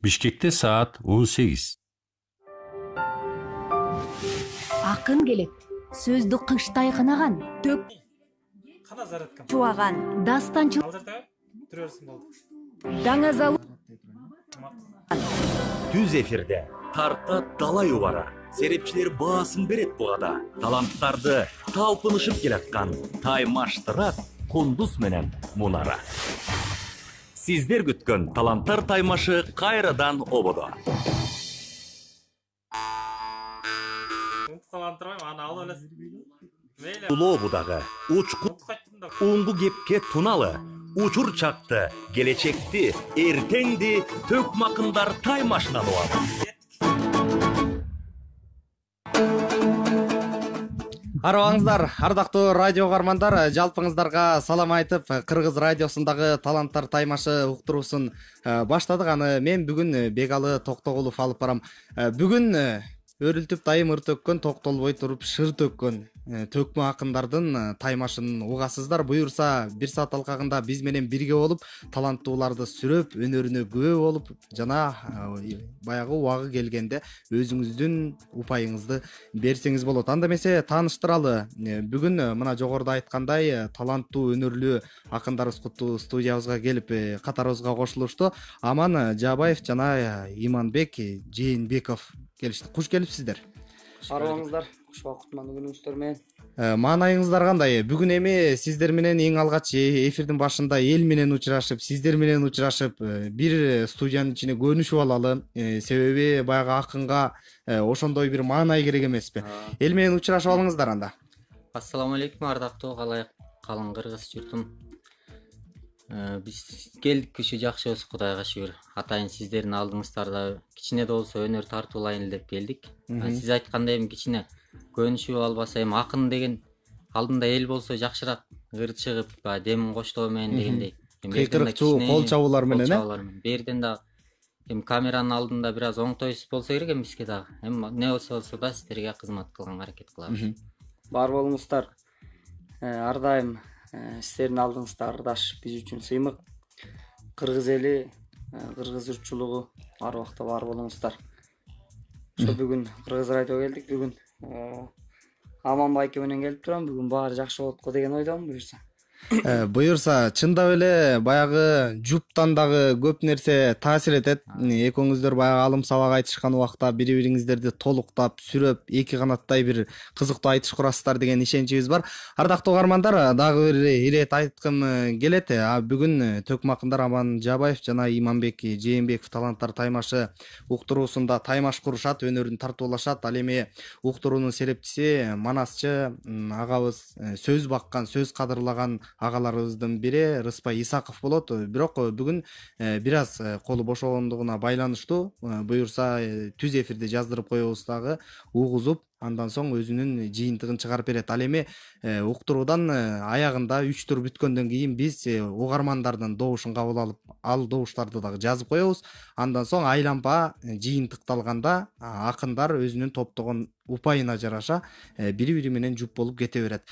Бишкекте саат 18. Акын келет. Сөздү кыштай кынаган, төк Кана зарядкам. чуаган, дастанчыл Алдырда түрөрсүң болду. даңазал Түз эфирде тарта талай убара. Серепчилер баасын берет бугада. Таланттарды талпынышып келаткан таймаштырат Кундуз менен Мунара. Сиздер күткөн таланттар таймашы кайрадан ободо. Таланттырбайм, аны алып элесиң. Мейле. Улуу будагы учку Кайттым да. оңгу кепке туналы. Учур чакты, келечекти, эртеңди төк макындар таймашынан уалды. Арыбаңыздар, ардактуу радио кармандар, жалпыңыздарга салам айтып, Кыргыз радиосундагы таланттар таймашы уктуруусун баштадык. Аны мен бүгүн Бегалы Токтогулов алып барам. Бүгүн өрүлтүп дайым ыр төккөн, токтолбой туруп шыр төккөн төкмө акындардын таймашын угасыздар. Буюрса, 1 саат алкагында биз менен бирге болуп, таланттууларды сүрөп, өнөрүнө күбө болуп, жана баягы убагы келгенде өзүңүздүн упайыңызды берсеңиз болот. Анда эмесе тааныштыралы. Бүгүн мына жогоруда айткандай, таланттуу өнөрлүү акындарыбыз студиябызга келип, катарыбызга кошулушту. Аман Жабаев жана Иманбек Жээнбеков келишти. Куш келипсиздер. Арыбаңыздар, кушуга кутмандуу күнүңүздөр менен. Маанайыңыздар кандай? Бүгүн эми сиздер менен эң алгач эфирдин башында эл менен учурашып, сиздер менен учурашып, бир студиянын ичине көнүшүп алалы. Себеби баягы акынга ошондой бир маанай керек эмеспи? Эл менен учурашып алыңыздар анда. Ассаламу алейкум, ардактуу калың кыргыз журтум. Биз келдик, күшү жакшыбыз, Кудайга шүгүр. Атайын сиздердин алдыңыздарда кичине да болсо өнөр тартуулайын деп келдик. Сиз айткандай эми кичине көнүшүп албаса, эми акын деген алдында эл болсо жакшыраак ыр чыгып, демин коштоо менен дегендей. Кыйкырыкчуу кол чабуулар менен, Берден дагы эми камеранын алдында бир аз оңтойсуз болсо керек эми бизге дагы. Эми не болсо да сиздерге кызмат кылганга аракет кылабыз. Бар болуңуздар. Ар дайым сиздердин алдыңызда ырдаш биз үчүн сыймык. Кыргыз эли, кыргыз журтчулугу ар убакта бар болуңуздар. Ошо бүгүн Кыргыз радиого келдик. Бүгүн Аман байке менен келип турам. Бүгүн баары жакшы болот го деген ойдомун, буюрса. Буюрса, чындап эле баягы жуптан дагы көп нерсе таасир этет. Экөөңүздөр баягы алым сабак айтышкан убакта бири-бириңиздерди толуктап, сүрөп, эки канаттай бир кызыктуу айтыш курасыздар деген ишеничибиз бар. Ардактуу угармандар, дагы бир ирет айткым келет. Бүгүн төкмө акындар Аман Жабаев жана Иманбек Жээнбеков таланттар таймашы уктуруусунда таймаш курушат, өнөрүн тартуулашат. Ал эми уктуруунун серепчиси Манасчы агабыз, сөз баккан, сөз кадырлаган агаларыбыздын бири Рыспай Исаков болот. Бирок бүгүн бир аз колу бошогондугуна байланыштуу. Буюрса, түз эфирди жаздырып коебуз дагы, угузуп, андан соң өзүнүн жыйынтыгын чыгарып берет. Ал эми уктуруудан аягында 3 тур бүткөндөн кийин биз угармандардын добушун кабыл алып, ал добуштарды дагы жазып коебуз. Андан соң айлампа жыйынтыкталганда акындар өзүнүн топтогон упайына жараша бири-бири менен жуп болуп кете берет.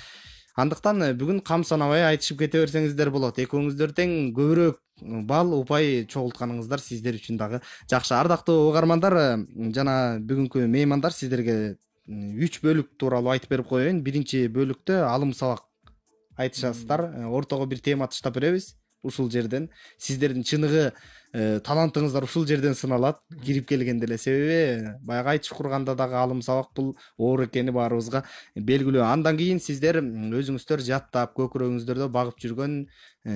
Андыктан бүгүн кам санабай айтышып кете берсеңиздер болот. Экөөңүздөр тең көбүрөөк бал упай чогултканыңыздар сиздер үчүн дагы жакшы. Ардактуу угармандар жана бүгүнкү меймандар, сиздерге 3 бөлүк тууралуу айтып берип коеюн. Биринчи бөлүктө алым сабак айтышасыздар. Ортого бир тема таштап беребиз. Ушул жерден сиздердин чыныгы талантыңыздар ушул жерден сыналат, кирип келгенде эле. Себеби баягы айтыш курганда дагы алым сабак бул оор экени баарыбызга белгилүү. Андан кийин сиздер өзүңүздөр жаттап, көкүрөгүңүздөрдө багып жүргөн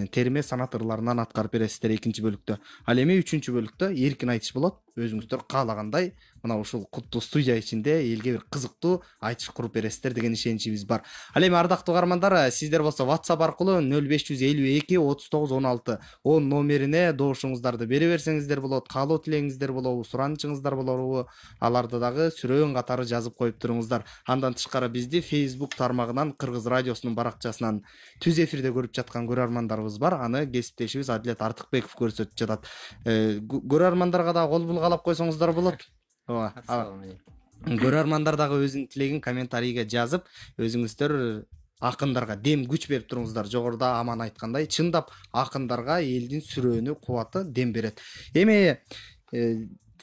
терме санат ырларынан аткарып бересиздер экинчи бөлүктө. Ал эми үчүнчү бөлүктө эркин айтыш болот. Өзүңүздөр каалагандай мына ушул куттуу студия ичинде элге бир кызыктуу айтыш куруп бересиздер деген ишеничибиз бар. Ал эми ардактуу угармандар, сиздер болсо WhatsApp аркылуу 0552 39 16 10 номерине добушуңуздарды бере берсеңиздер болот. Каалоо тилегиңиздер болобу, суранычыңыздар болобу, аларды дагы сүрөөн катары жазып коюп туруңуздар. Андан тышкары бизди Facebook тармагынан, Кыргыз радиосунун баракчасынан түз эфирде көрүп жаткан көрөрмандарыбыз бар. Аны кесиптешибиз Адилет Артыкбеков көрсөтүп жатат. Көрөрмандарга да кол булгалап койсоңуздар болот. Ассаламу алейкум. Көрөрмандар дагы өзүнүн тилегин комментарийге жазып, өзүңүздөр акындарга дем күч берип туруңуздар. Жогоруда Аман айткандай, чындап акындарга элдин сүрөөнү, кубаты дем берет. Эми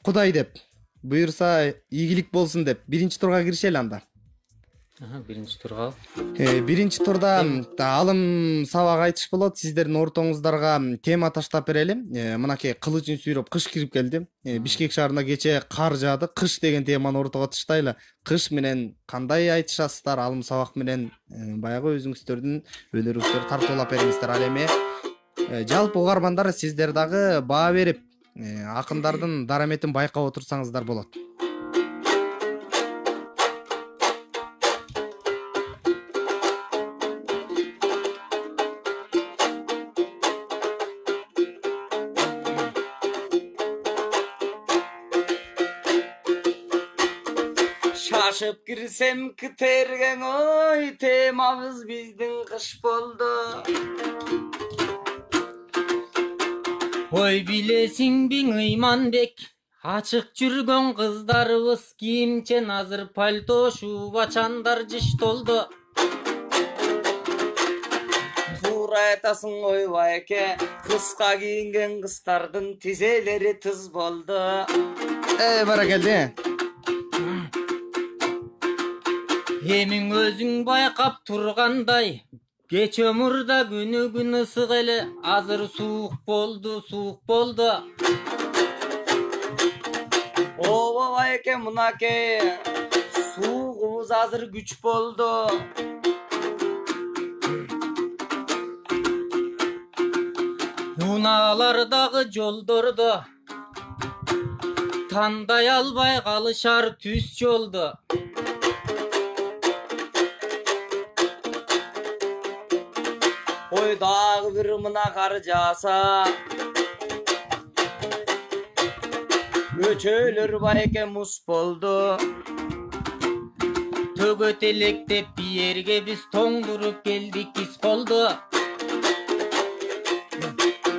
Кудай деп буюрса ийгилик болсун деп биринчи турга киришели анда. Биринчи турга. Биринчи турда алым сабак айтыш болот. Сиздердин ортоңуздарга тема таштап берели. Мынакей кылычын сүйрөп кыш кирип келди. Бишкек шаарында кече кар жаады. Кыш деген теманы ортого таштайлы. Кыш менен кандай айтышасыздар? Алым сабак менен баягы өзүңүздөрдүн өнөрүңүздөрдү тартуулап бериңиздер. Ал эми жалпы угармандар сиздер дагы баа берип акындардын дараметин байкап отурсаңыздар болот. Şaşıp girsem kitergen oy temamız bizdin kış boldu. Ой билесиң биң ыйманбек, ачык жүргөн кыздарыбыз кийимчен азыр пальто, шубачандар жыш толду. Туура айтасың ой байке, кыска кийинген кыздардын тизелери тыз болду. Баракелде. Эмиң өзүң байкап тургандай, кече мурда күн ысык эле, азыр суук болду. Ооба байке мынакей, суугубуз азыр күч болду. Унаалардагы жолдордо тандай албай калышар түз жолду. Ой дагы бир мына кар жааса, көчөлөр байке муз болду. Төгөт электеп биерге биз тоңдуруп келдик кис колду.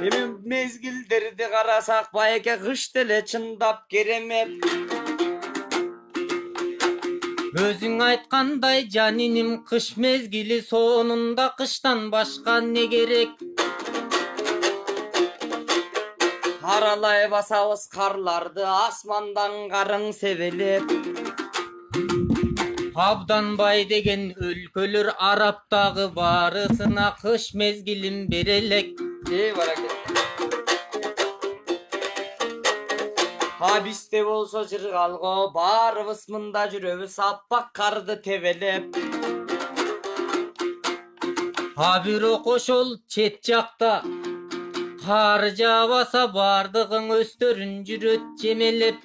Эми мезгилдерди карасак байке кыш деле чындап керемеп. Өзүң айткандай жаниним, кыш мезгили сонунда кыштан башка не керек? Каралай басабыз карларды, асмандан карың себелеп. Абданбай деген өлкөлөр Араптагы баарысына кыш мезгилин берелек. Баракет. Бизде болсо жыргалго, баарыбыз мында жүрөбүз аппак карды тебелеп. Бирок ошол чет жакта кар жаабаса бардыгың өстөрүн жүрөт жемелеп.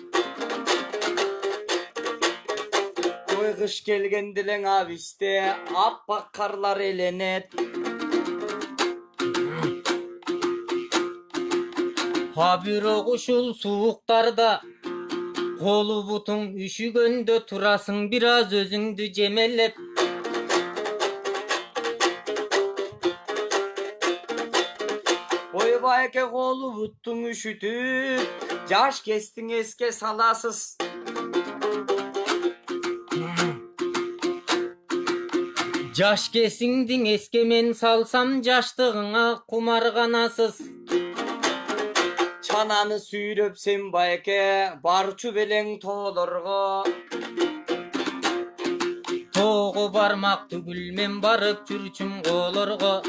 Ой кыш келгенде элең бизде аппак карлар эленет. Бирок ушул сууктарда колу бутуң үшүгөндө турасың бир аз өзүңдү жемелеп. Ой байке колу буттуң үшүтүп, жаш кестиң эске саласыз. Жаш кесиңдиң эске мен салсам жаштыгыңа кумарганасыз. Чананы сүйрөп сен байке, барчу белең тоолорго. Тоого бармак түгүл мен барып жүрчүм коолорго.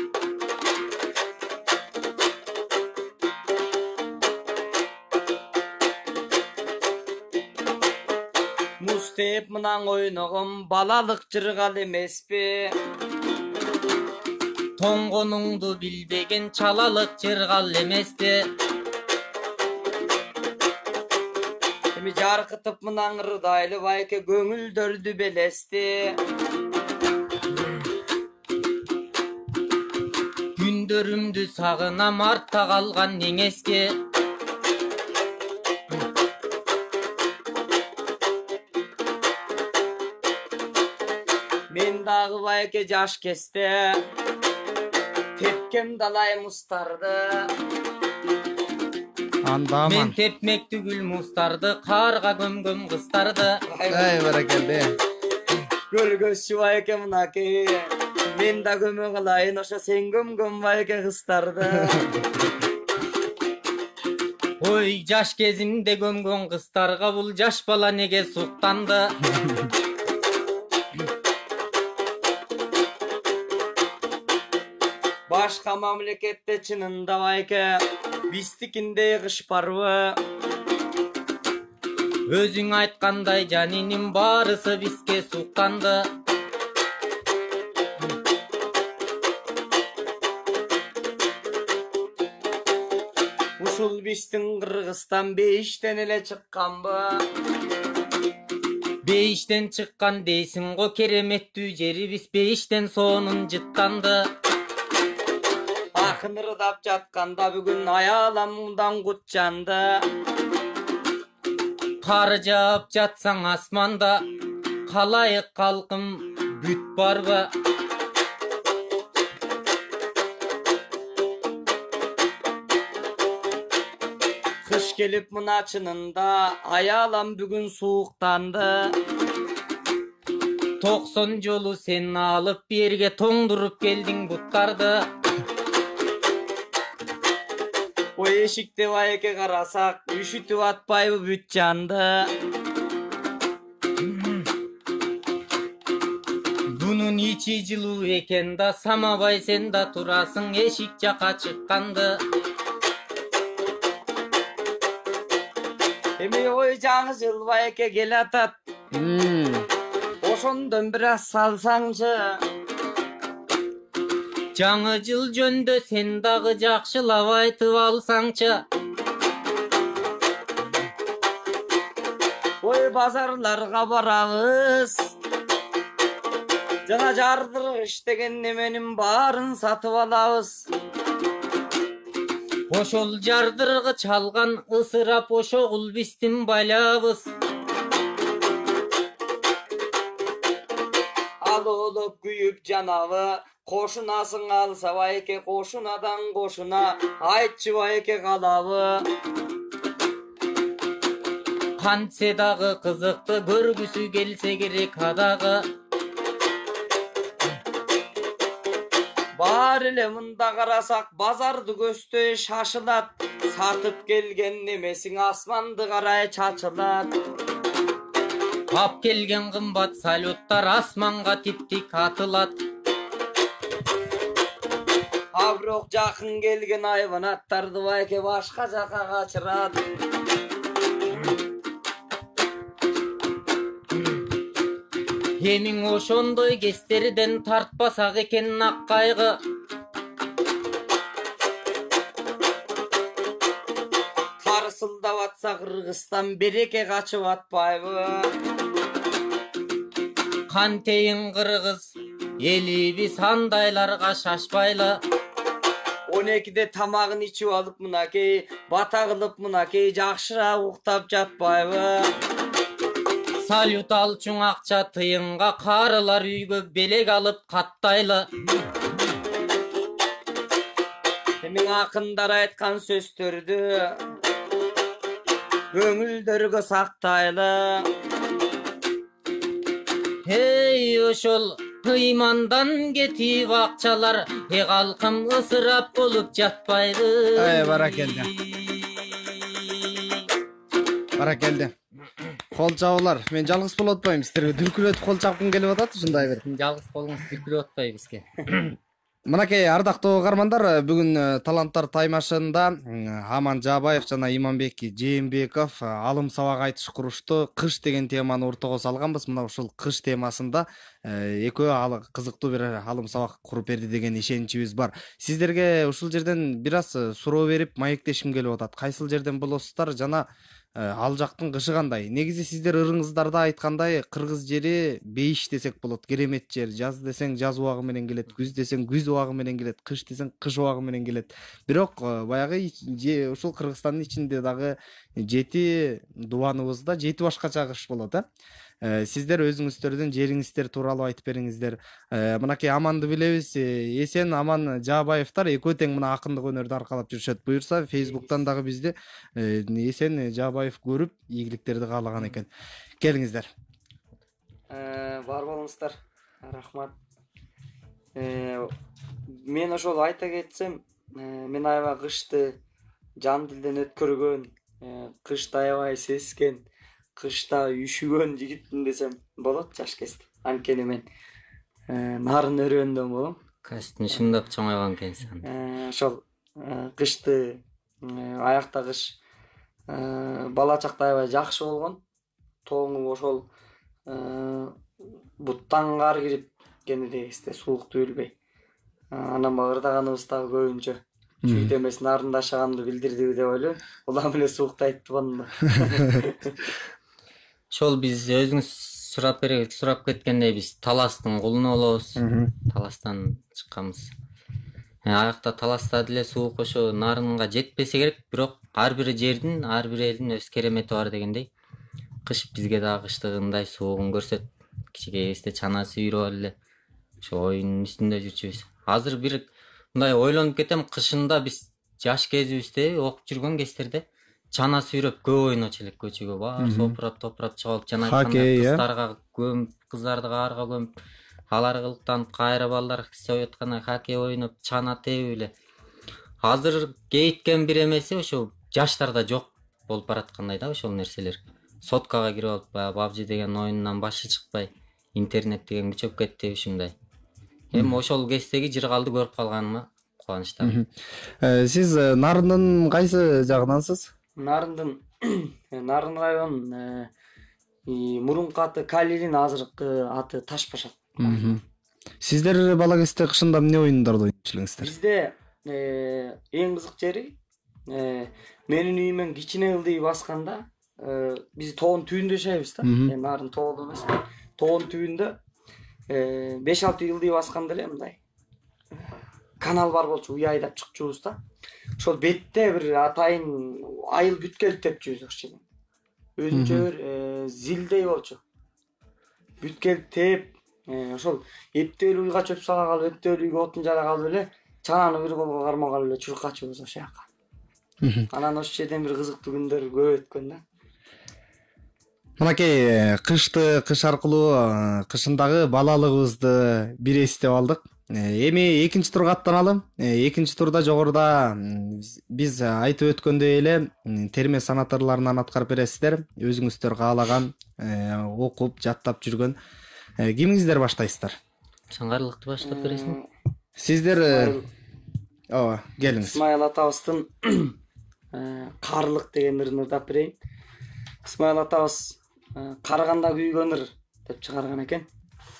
Мустеп мынан ойногом балалык жыргал эмеспи. Тоңгонуңду билбеген чалалык жыргал эмеспи. Эми жаркытып мынан ырдайлы байке көңүлдөрдү белести. Күндөрүмдү сагынам артта калган эң эске. Мен дагы байке жаш кесте тепкем далай мустарды. Мен тепмек түгүл мустарды, карга көмгөм кыздарды. Баракелде. Көргөзчү байке мынакей, мен да көмө кылайын, ошо сен көмгөн байке кыздарды. Ой, жаш кезимде көмгөн кыздарга бул жаш бала неге суктанды? Башка мамлекетте чынында байке, биздикиндей кыш барбы? Өзүң айткандай жанинин баарысы бизге суктанды. Ушул биздин Кыргызстан бейиштен эле чыкканбы? Бейиштен чыккан дейсиң го, кереметтүү жерибиз бейиштен сонун жыттанды. Акын ырдап жатканда бүгүн аяламдан кут жанды. Кар жаап жатсаң асманда, калайык калкым бүт барбы? Кыш келип мына чынында, аялам бүгүн сууктанды. 90 жолу сен алып берге тоңдуруп келдиң буттарды. Ой, эшикте байке карасак, үшүтүп атпайбы бүт жанды. Бунун ичи жылуу экен да, самабай сен да турасың, эшик жака чыкканды. Эми ой, жаңы жыл байке келатат. Ошондон бир аз салсаңчы. Жаңы жыл жөндө сен дагы жакшылап айтып алсаңчы. Ой, базарларга барабыз. Жана жардыргыч деген неменин баарын сатып алабыз. Ошол жардыргыч алган ысырап ошогул биздин байлабыз. Алып күйүп жанабы, кошунасың алса байке, кошунадан кошуна, айтчы байке калабы. Кантсе дагы кызыкты, көргүсү келсе керек адагы. Бар эле мында карасак, базарды көздөй шашылат. Сатып келген немесиң асманды карай чачылат. Ап келген кымбат салюттар асманга тип-тик атылат. А бирок жакын келген айванаттарды байке башка жака качырат. Эмиң ошондой кестерден тартпасак экен ак кайгы. Тарсылдап атса Кыргызстан береке качып атпайбы? Кантейин кыргыз элибиз андайларга шашпайлы. 12-де тамагын ичип алып мынакей, бата кылып мынакей жакшыраак уктап жатпайбы? Салют алчуң акча тыйынга, карылар үйгө белек алып каттайлы. Эмиң акындар айткан сөздөрдү көңүлдөргө сактайлы. Эй, ошол ыймандан кетип акчалар, калкым ысырап болуп жатпайбы? Баракелде. Баракелде. Кол чабуулар, мен жалгыз болуп атпайм, сиздерге дүркүрөтүп кол чапкым келип атат ушундай бир. Жалгыз колуңуз дүркүрөп атпайбы бизге? Мынакей ардактуу угармандар, бүгүн таланттар таймашында Аман Жаабаев жана Иманбек Жээнбеков алым сабак айтыш курушту. Кыш деген теманы ортого салганбыз. Мына ушул кыш темасында экөө кызыктуу бир алым сабак куруп берди деген ишеничибиз бар. Сиздерге ушул жерден бир аз суроо берип маектешим келип атат. Кайсыл жерден болосуздар жана ал жактын кышы кандай? Негизи сиздер ырыңыздарда айткандай, кыргыз жери бейиш десек болот, керемет жер. Жаз десең жаз убагы менен келет, күз десең күз убагы менен келет, кыш десең кыш убагы менен келет. Бирок баягы ушул Кыргызстандын ичинде дагы 7 дубаныбызда 7 башкача кыш болот, Сиздер өзүңүздөрдүн жериңиздер тууралуу айтып бериңиздер. Мынакей Аманды билебиз, Эсен Аман Жаабаевтар экөө тең мына акындык өнөрдү аркалап жүрүшөт. Буюрса Facebook'тан дагы бизди Эсен Жаабаев көрүп, ийгиликтерди каалаган экен. Келиңиздер. Бар болуңуздар. Рахмат. Мен ошол айта кетсем, мен аябай кышты жан дилден өткөргөн, кышта аябай сескен, кышта үшүгөн жигитмин десем болот жаш кезде. Анткени мен нарын өрөөндөн болом. Костюм шындап чоңойгон экенсиң. Ошол кышты аякта кыш бала чакта аябай жакшы болгон. Тоңу ошол буттан кар кирип кенедегисте суукту билбей. Анан багырдаганыбыз дагы көбүнчө чүй демесин нарында ашаганды билдирди деп ойлойм. Улам эле сууктайтты банда. Ошол биз өзүңүз сурап кеткендей биз таластын кулуну болобуз. Таластан чыкканбыз. Аякта таласта деле суук ошо нарынга жетпесе керек, бирок ар бир жердин, ар бир элдин өз керемети бар дегендей. Кыш бизге дагы кыштыгындай суугун көрсөт. Кичинекейибизде чанасы үйрөп эле ошо оюнун үстүндө жүрчүбүз. Азыр бир мындай ойлонуп кетем, кышында биз жаш кезибизде окуп жүргөн кездерде чана сүйрөп көп ойночу элек көчөгө баары сопурап чогулуп жана кыздарга көмүп, кыздарды каарга көмүп, алар кылыктанып кайра балдар соютканда хоккей ойноп, чана тебип эле. Азыр кейиткен бир эмеси ошо жаштарда жок болуп бараткандай да ошол нерселер. Соткага кирип алып, PUBG деген оюнунан башы чыкпай, интернет деген күчөп кетти ушундай. Эми ошол кездеги жыргалды көрүп калганыма кубанычтамын. Сиз Нарындын кайсы жагынансыз? Нарын район мурунку аты Калилин, азыркы аты Ташбашак. Сиздер бала кезде кышында эмне оюндарды ойноп жүргөнсүздөр? Бизде эң кызык жери менин үйүмөн кичине ылдый басканда биз тоонун түбүндө жашайбыз да. Нарын тоолу эмес. Тоонун түбүндө 5-6 ылдый басканда эле мындай канал бар болчу, уй айдап чыкчубуз да. Ошол бетте бир атайын айыл бүткел тепчүбүз окшойт. Өзүнчө бир зилдей болчу. Бүткел теп, ошол эптөөлүү уйга чөп сала калып, эптөөлүү үйгө отун жара калып эле чананы бир колго кармап алып эле чуркачыбыз ошол жака. Анан ошол жерден бир кызыктуу күндөр көп өткөн да. Мынакей кыш аркылуу кышындагы балалыгыбызды бир эстеп алдык. Эми экинчи турга аттаналым. Экинчи турда жогоруда биз айтып өткөндөй эле терме санаторлорунан аткарып бересиздер. Өзүңүздөр каалаган, окуп, жаттап жүргөн кимиңиздер баштайсыздар? Саңгарлыкты баштап бересиң. Сиздер ооба, келиңиз. Исмаил атабыздын Карлык деген ырын ырдап берейин. Исмаил атабыз караганда күйгөн ыр деп чыгарган экен.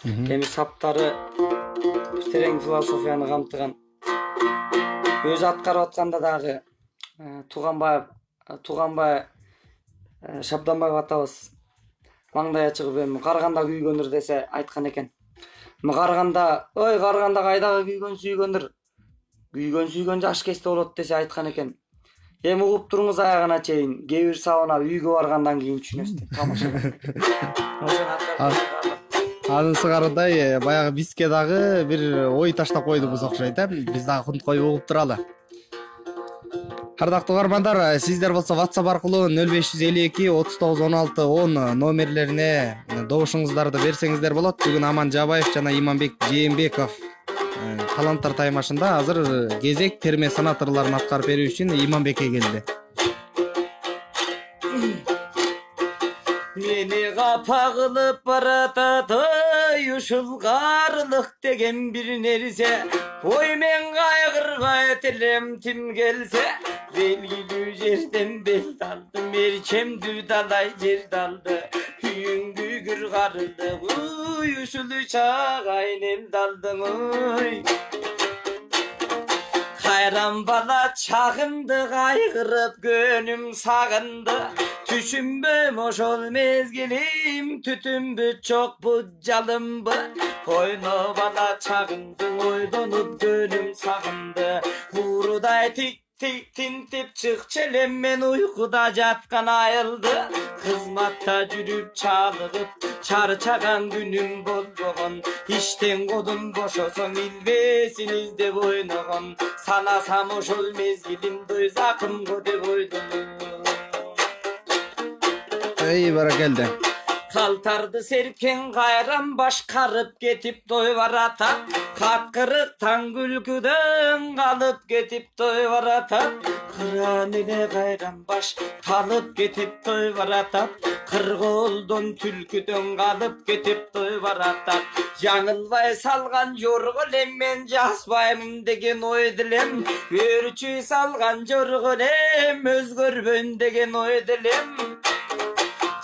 Эми саптары терең философияны камтыган. Өзү аткарып атканда дагы Туганбай Шабданбаев атабыз маңдай чыгып эми караганда күйгөн ыр десе айткан экен. Караганда, ой караганда кайдагы күйгөн сүйгөндөр. Күйгөн сүйгөн жаш кезде болот десе айткан экен. Эми угуп туруңуз аягына чейин, кээ бир сабына үйгө баргандан кийин түшүнөсүз. Тамаша. Анысы карадай баягы бизге дагы бир ой таштап койдубуз окшойт, биз дагы кунткой угуп туралы. Ардактуу угармандар, сиздер болсо WhatsApp аркылуу 0552 39 16 10 номерлерине добушуңуздарды берсеңиздер болот. Бүгүн Аман Жабаев жана Иманбек Жээнбеков таланттар таймашында азыр кезек терме санаторлорун аткарып берүү үчүн Иманбекке келди. Мени капа кылып баратат ушул карлык деген бир нерсе. Ой мен кайгырбай тилем тим келсе, белгилүү жерден бел талдым, эрчемдүү далай жер далды. Үйүңдү күр карылды, ушул чагайын эл далдың ой. Кайран бала чагымды кайгырып көнүм сагынды. Түшүнбөм ошол мезгилим, түтүнбү чокпу жалымбы. Ойно бала чагымды ойдонуп көнүм сагынды. Куурудай тик тинтип чыкчы элем мен уйкуда жаткан айылды. Кызматта жүрүп чалыгып чарчаган күнүм болбогон. Иштен колум бошосоң илбесин издеп ойногон. Санасам ошол мезгилим дойзакымго деп ойдум. Ey barakelde. Kaltardı serken gayran başkarıp getip toy varatan. Katkırıktan gülgüden kalıp getip toy varatan. Kıranine gayran baş kalıp getip toy varatan. Kırgoldan tülküden kalıp getip toy varatan. Жаңылбай салған жорғылем мен жаспаймын деген ой ділем. Өрчүй салған жорғылем өзгөрбөн деген ой ділем.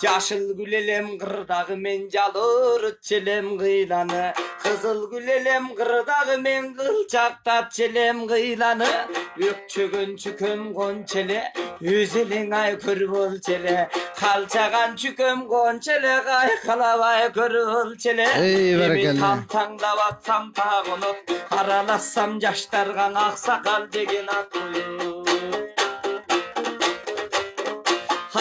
Жашыл гүлелем қырдағы мен жалыр челем қиланы. Қызыл гүлелем қырдағы мен қылчақтат челем қиланы. Өкчөгөн чүкөм қончеле өзелең ай көр болчеле. Қалчаған чүкөм қончеле қайқалабай көр болчеле. Бәрекелді. Там таңдап атсам тағынып, аралассам жаштарға ақсақал деген ат қойып.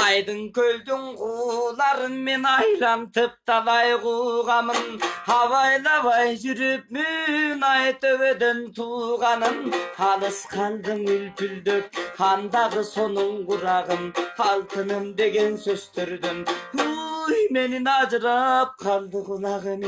Айдың көлдің қуларын мен айлантып талай қуғамын. Абайлабай жүріп мен ай төбеден туғаным. Алыс қалдың үлпілдік, андағы соның құрағым. Алтыным деген сөздерден, уй менің ажырап қалды құлағым.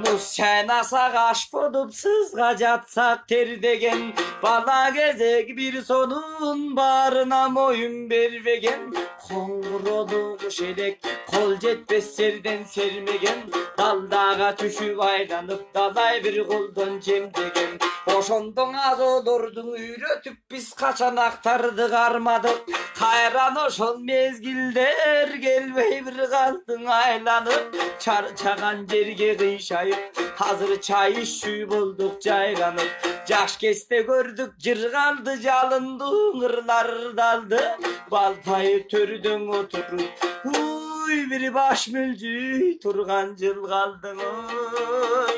Мұз шайнасақ аш болып сызға жатсақ тердеген. Бала кезек бір сонун барына мойын бербеген. Қоңыр олу құш елек қол жетпес серден сермеген. Далдаға түшіп айланып далай бір қолдан жемдеген. Ошондың аз олордың үйретіп біз қашанақтарды қармадық. Қайран ошол мезгілдер келбей бір қалдың айланып. Чарчаған жерге қийшайып қазір чай ішүй болдық жайланып. Жаш кесте көрдік жыр қалды жалынды ыңырлар далды. Балтайы төрдің отырып уй бір баш мүлжүй тұрған жыл қалдың ой.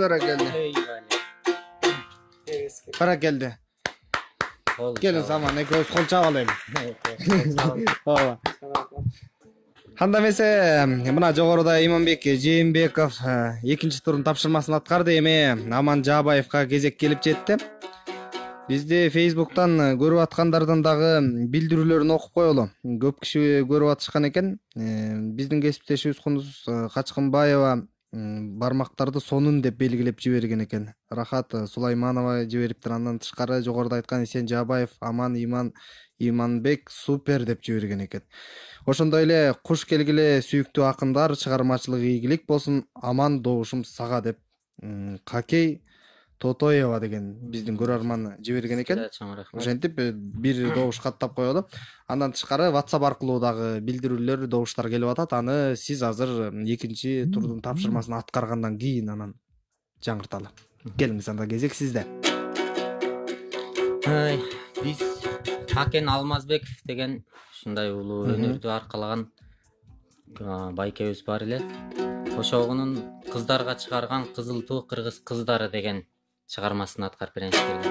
Бәрекелді. Бәрекелді. Келin zaman ekөөбүз кол чаап алайлы. Ооба. Анда эмесе мына жогоруда Иманбек Жээнбеков экинчи турдун тапшырмасын аткарды. Эми Аман Жаабаевга кезек келип жетти. Бизди Facebook'tan көрүп аткандардан дагы билдирүүлөрүн окуп коелу. Көп киши көрүп атышкан экен. Биздин кесиптешибиз Кундуз Качкынбаева бармактарды сонун деп белгилеп жиберген экен. Рахат Сулайманова жибериптир. Андан тышкары жогоруда айткан Исен Жаабаев, Аман Иманбек супер деп жиберген экен. Ошондой эле куш келгиле сүйүктүү акындар, чыгармачылык ийгилик болсун, аман добушум сага деп Какей Тотоева деген биздин көрөрман жиберген экен. Ошентип бир добуш каттап коелу. Андан тышкары WhatsApp аркылуу дагы билдирүүлөр, добуштар келип атат. Аны сиз азыр экинчи турдун тапшырмасын аткаргандан кийин анан жаңырталы. Келиңиз, анда кезек сизде. Биз Акен Алмазбеков деген ушундай улуу өнөрдү аркалаган байкебиз бар эле. Ошогунун кыздарга чыгарган Кызыл туу кыргыз кыздары деген чыгармасын аткарып берейин силерге.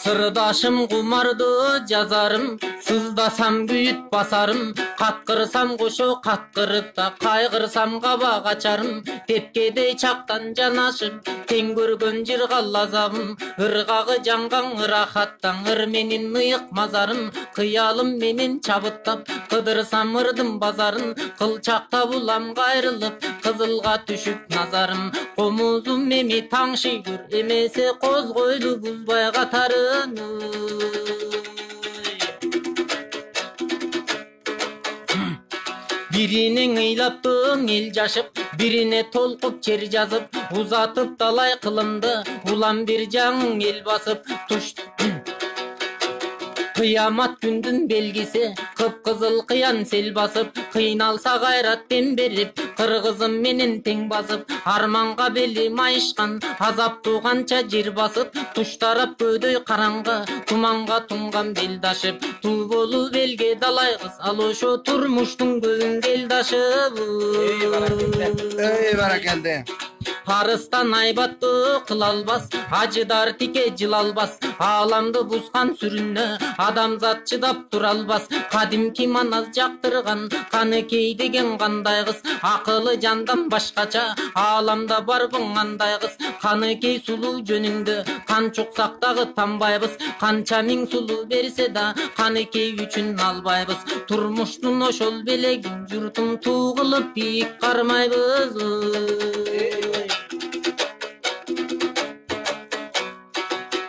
Сырдашым кумарды жазарым, сыздасам күйүт басарым, каткырсам кошо каткырып да кайгырсам каба качарым, тепкедей чактан жанашып тең көргөн жыргал азабым, ыргагы жанган ырахаттан ыр менин ыйык мазарым, кыялым менен чабыттап кыдырсам ырдын базарын, кылчакта булам кайрылып кызылга түшүп назарым, комузум эми таң шигүр эмесе козгойлу бузбай катарын. Бирине ыйлаптың эл жашып, бирине толкуп чер жазып, узатып талай кылымды, улам бир жаң эл басып, Кыямат күндүн белгиси, кып-кызыл кыян сел басып, кыйналса кайрат дем берип, кыргызым менен тең басып, арманга бели майышкан, азап туганча жер басып, туштарап көдөй караңгы, туманга тунган белдашып, туу болуп элге далай кыз, ал ошо турмуштун көбүн келдашып. Баракелде. арыстан айбаттуу кыла албас, ажыдар тике жыла албас, ааламды бузган сүрүнө адамзат чыдап тура албас. Кадимки манас жактырган Каныкей деген кандай кыз, акылы жандан башкача ааламда барбын кандай кыз. Каныкей сулуу жөнүңдө кан чуксак дагы танбайбыз, канча миң сулуу берсе да Каныкей үчүн албайбыз. Турмуштун ошол белегин журтум туу кылып бийик кармайбыз.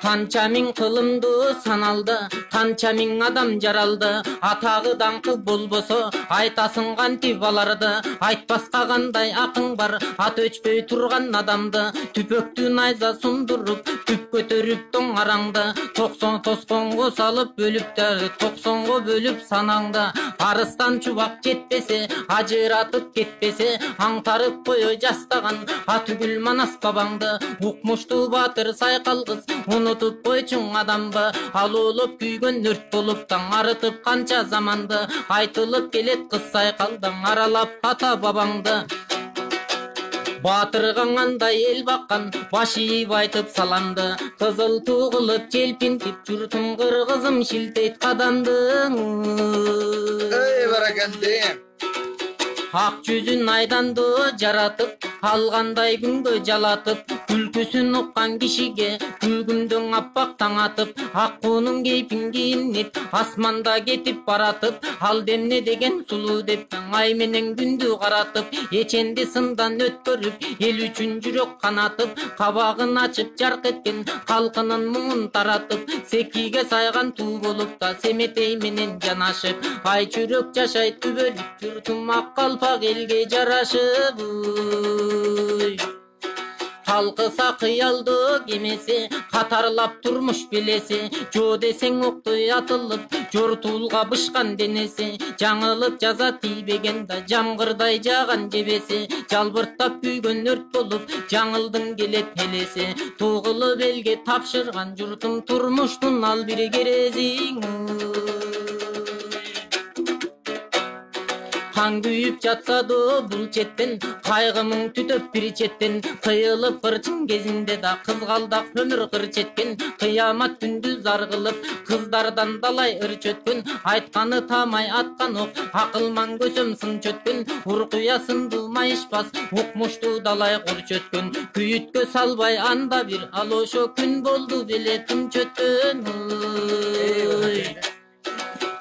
Канча миң кылымды саналды, канча миң адам жаралды. Атагы даңкы болбосо айтасың кантип аларды. Айтпаска кандай акың бар, ат өчпөй турган адамды. Түпөктү найза сундуруп, түп көтөрүп тоңараңды. 90 тосконго салып бөлүп да 90го бөлүп санаңды. Арыстан чубак жетпесе, ажыратып кетпесе, аңтарып кое жастаган атүгүл манас бабаңды. Укмуштуу баатыр сайкал кыз унутуп койчуң адамбы, алуулуп күйгөн өрт болуп таң арытып канча заманды. Айтылып келет кыз сайкалдан аралап ата бабаңды. Батырга кандай эл баккан, баш ийип айтып саламды. Кызыл туу кылып желпинтип, журтум кыргызым шилтейт кадамды. Ey баракалды. Ак жүзүн айданды жаратып, алгандай күнгө жалатып, күлкүсүн уккан кишиге күлгүмдөң аппак таң атып, аккуунун кейпин кийинип, асманда кетип баратып, ал демне деген сулуу деп ай менен күндү каратып, эченди сындан өткөрүп, эл үчүн жүрөк канатып, кабагын ачып жарк эткен калкынын муңун таратып, секиге сайган туу болуп да семетей менен жанашып, ай чүрөк жашайт түбөлүп, журтум ак калпак элге жарашып. Талкыса кыялды кемеси, катарлап турмуш белеси, жоо десең октой атылып, жортуулга бышкан денеси, жаңылып жаза тийбеген да жамгырдай жааган жебеси, жалбырттап күйгөн өрт болуп, жаңылдың келет элеси, туу кылып элге тапшырган журтум турмуштун ал бир керезиң. Кан күйүп жатса да бул четтен, кайгымың түтөп бир четтен, кыйылып кырчын кезинде да кызгалдак өмүр кыр четкен, кыямат күндү зар кылып, кыздардан далай ыр чөткөн, айтканы таамай аткан ок, акылман көсөм сын чөткөн, уркуя сынды майышпас, укмуштуу далай кур чөткөн, күйүткө салбай анда бир, ал ошо күн болду беле тым чөткөн.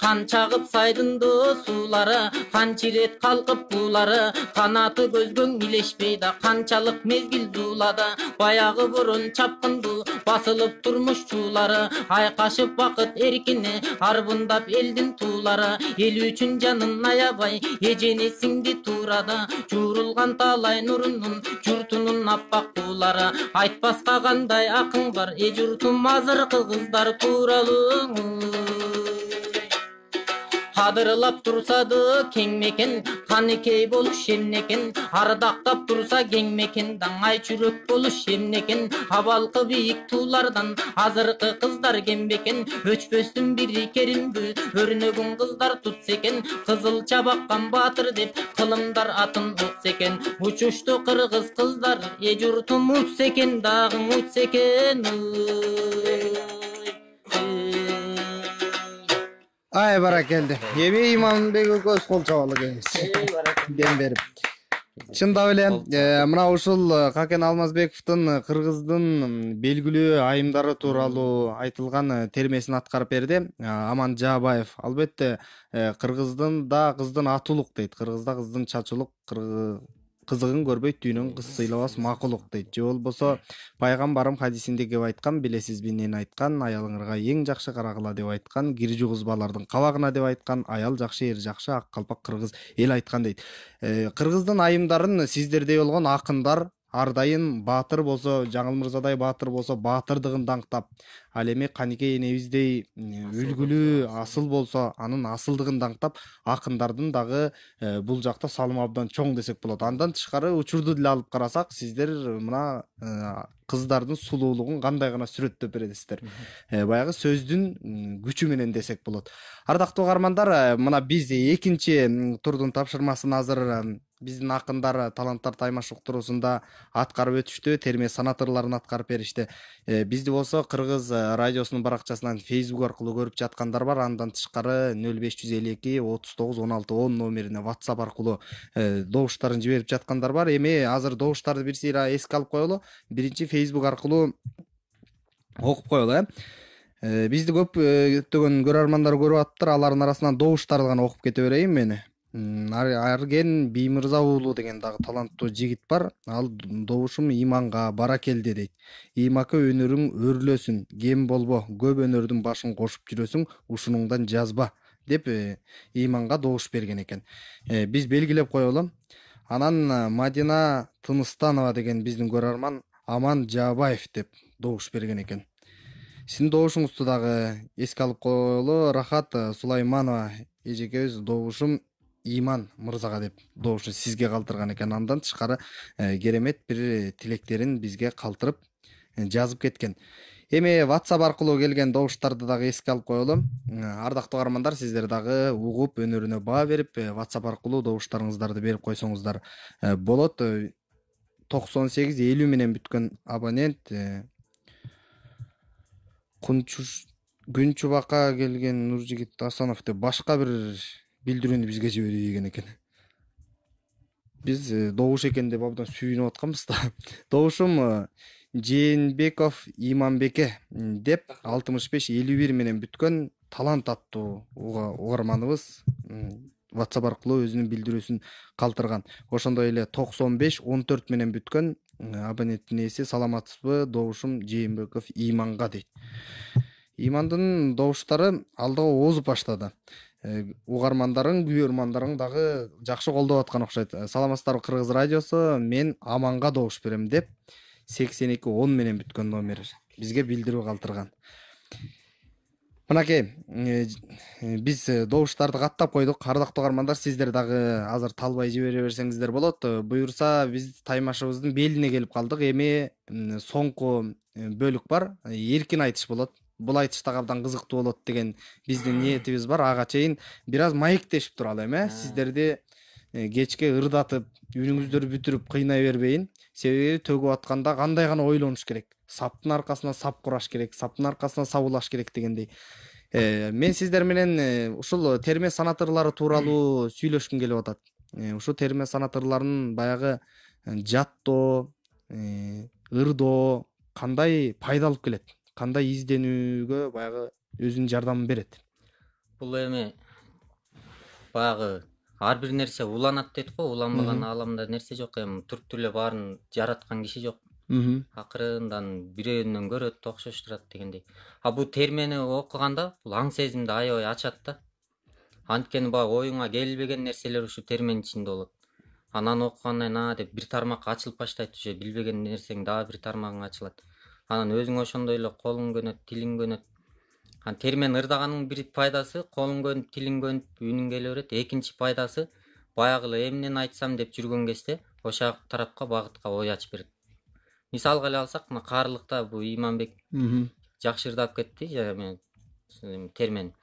Кан чагып сайдынды суулары, канчирет калкып буулары, канаты көзгөң илешпей да канчалык мезгил зуулады, баягы борон чапкынды басылып турмуш чуулары, айкашып бакыт эркине арбындап элдин туулары, эл үчүн жанын аябай эжени сиңди туурады, жуурулган таалай нурунун журтунун аппак куулары, айтпаска кандай акың бар, журтум азыркы кыздар тууралуу. Кадырлап турсады кең мекен, Каныкей болуш эмнекен, ардактап турса кең мекен, даңай чүрөк болуш эмнекен, абалкы бийик туулардан азыркы кыздар кембекен, өчпөстүн бири керимбү өрнөгүн кыздар тутса экен, кызыл чабаккан баатыр деп кылымдар атын утса экен, учушту кыргыз кыздар журтум учса экен, дагы учса экен. Ай баракелди. Эми Иманбек экөөбүз кол чабалы келебиз. Дем берип. Чындап эле мына ушул Какен Алмазбековдун кыргыздын белгилүү айымдары тууралуу айтылган термесин аткарып берди Аман Жаабаев. Албетте кыргыздын да кыздын аты улук дейт. Кыргызда кыздын чачы улук, кызыгын көрбөйт, дүйнөн кыз сыйлабас макулук дейт. Же болбосо пайгамбарым хадисинде кеп айткан, билесизби эмнени айткан, аялыңарга эң жакшы карагыла деп айткан, киржи кузбалардын кабагына деп айткан, аял жакшы, эр жакшы, ак калпак кыргыз эл айткан дейт. Кыргыздын айымдарын сиздердей болгон акындар ар дайым баатыр болсо, Жаңыл мырзадай баатыр болсо баатырдыгын даңктап, ал эми Каныкей энебиздей үлгүлүү асыл болсо анын асылдыгын даңктап, акындардын дагы бул жакта салымы абдан чоң десек болот. Андан тышкары учурду деле алып карасак, сиздер мына кыздардын сулуулугун кандай гана сүрөттөп бересиздер. Баягы сөздүн күчү менен десек болот. Ардактуу угармандар, мына биз экинчи турдун тапшырмасын азыр биздин акындар, таланттар таймаш уктуруусунда аткарып өтүштү, терме санаторлорун аткарып беришти. Бизди болсо Кыргыз радиосунун баракчасынан Facebook аркылуу көрүп жаткандар бар. Андан тышкары 0552 39 16 10 номерине WhatsApp аркылуу добуштарын жиберип жаткандар бар. Эми азыр добуштарды бир сыйра эске алып коелу. Биринчи Facebook аркылуу окуп коелу. Бизди көптөгөн көрөрмандар көрүп атыптыр. Алардын арасынан добуштарды гана окуп кете берейин мен. Арген Биймырза уулу деген дагы таланттуу жигит бар. Ал добушум иманга бара келди дейт. Имака өнөрүң өрлөсүн, кем болбо, көп өнөрдүн башын кошуп жүрөсүң, ушунуңдан жазба деп иманга добуш берген экен. Биз белгилеп коелу. Анан Мадина Тыныстанова деген биздин көрөрман Аман Жаабаев деп добуш берген экен. Сиздин добушуңузду дагы эске алып коелу. Рахат Сулайманова эжекебиз добушум Иман мырзага деп добушу сизге калтырган экен. Андан тышкары керемет бир тилектерин бизге калтырып жазып кеткен. Эми WhatsApp аркылуу келген добуштарды дагы эске алып коелу. Ардактуу каармандар, сиздер дагы угуп өнөрүнө баа берип, WhatsApp аркылуу добуштарыңыздарды берип койсоңуздар болот. 9850 менен бүткөн абонент Күнчубакка келген Нуржигит Асанов деп башка бир билдирүүнү бизге жиберип ийген экен. Биз добуш экен деп абдан сүйүнүп атканбыз да. Добушум Жээнбеков Иманбеке деп 6551 менен бүткөн талант аттуу угарманыбыз WhatsApp аркылуу өзүнүн билдирүүсүн калтырган. Ошондой эле 9514 менен бүткөн абоненттин ээси саламатсызбы, добушум Жээнбеков Иманга дейт. Имандын добуштары алдыга озуп баштады. Угармандарың, күйөрмандарың дагы жакшы колдоп аткан окшойт. Саламатсыздарбы Кыргыз радиосу, мен Аманга добуш берем деп 8210 менен бүткөн номер бизге билдирүү калтырган. Мынакей, биз добуштарды каттап койдук. Ардактуу угармандар, сиздер дагы азыр талбай жибере берсеңиздер болот. Буюрса биз таймашыбыздын белине келип калдык. Эми соңку бөлүк бар. Эркин айтыш болот. Бул айтыш дагы абдан кызыктуу болот деген биздин ниетибиз бар. Ага чейин бир аз маектешип туралы эми, сиздерди кечке ырдатып, үнүңүздөрдү бүтүрүп кыйнай бербейин. Себеби төгүп атканда кандай гана ойлонуш керек. Саптын аркасына сап кураш керек, саптын аркасына сабылаш керек дегендей. Мен сиздер менен ушул терме санаторлору тууралуу сүйлөшкүм келип атат. Ушул терме санаторлорунун баягы жаттоо, ырдоо кандай пайда алып келет? Кандай изденүүгө баягы өзүнүн жардамын берет? Бул эми баягы ар бир нерсе уланат дейт го, уланбаган ааламда нерсе жок. Эми түрктүү эле баарын жараткан киши жок. Акырындан бирөөнөн көрөт, окшоштурат дегендей. Бул термени окуганда бул аң сезимди аябай ачат да. Анткени баягы оюңа келбеген нерселер ушу терменин ичинде болот. Анан окугандан кийин деп бир тармак ачылып баштайт, уже билбеген нерсең дагы бир тармагың ачылат. Анан өзүң ошондой эле колуң көнөт, тилиң көнөт. Термен ырдаганын бир пайдасы колуң көнүп, тилиң көнүп, үнүң келе берет. Экинчи пайдасы баягы эле эмнени айтсам деп жүргөн кезде ошол тарапка багытка ой ачып берет. Мисалга эле алсак, мына каарылыкта бул Иманбек жакшы ырдап кетти термен.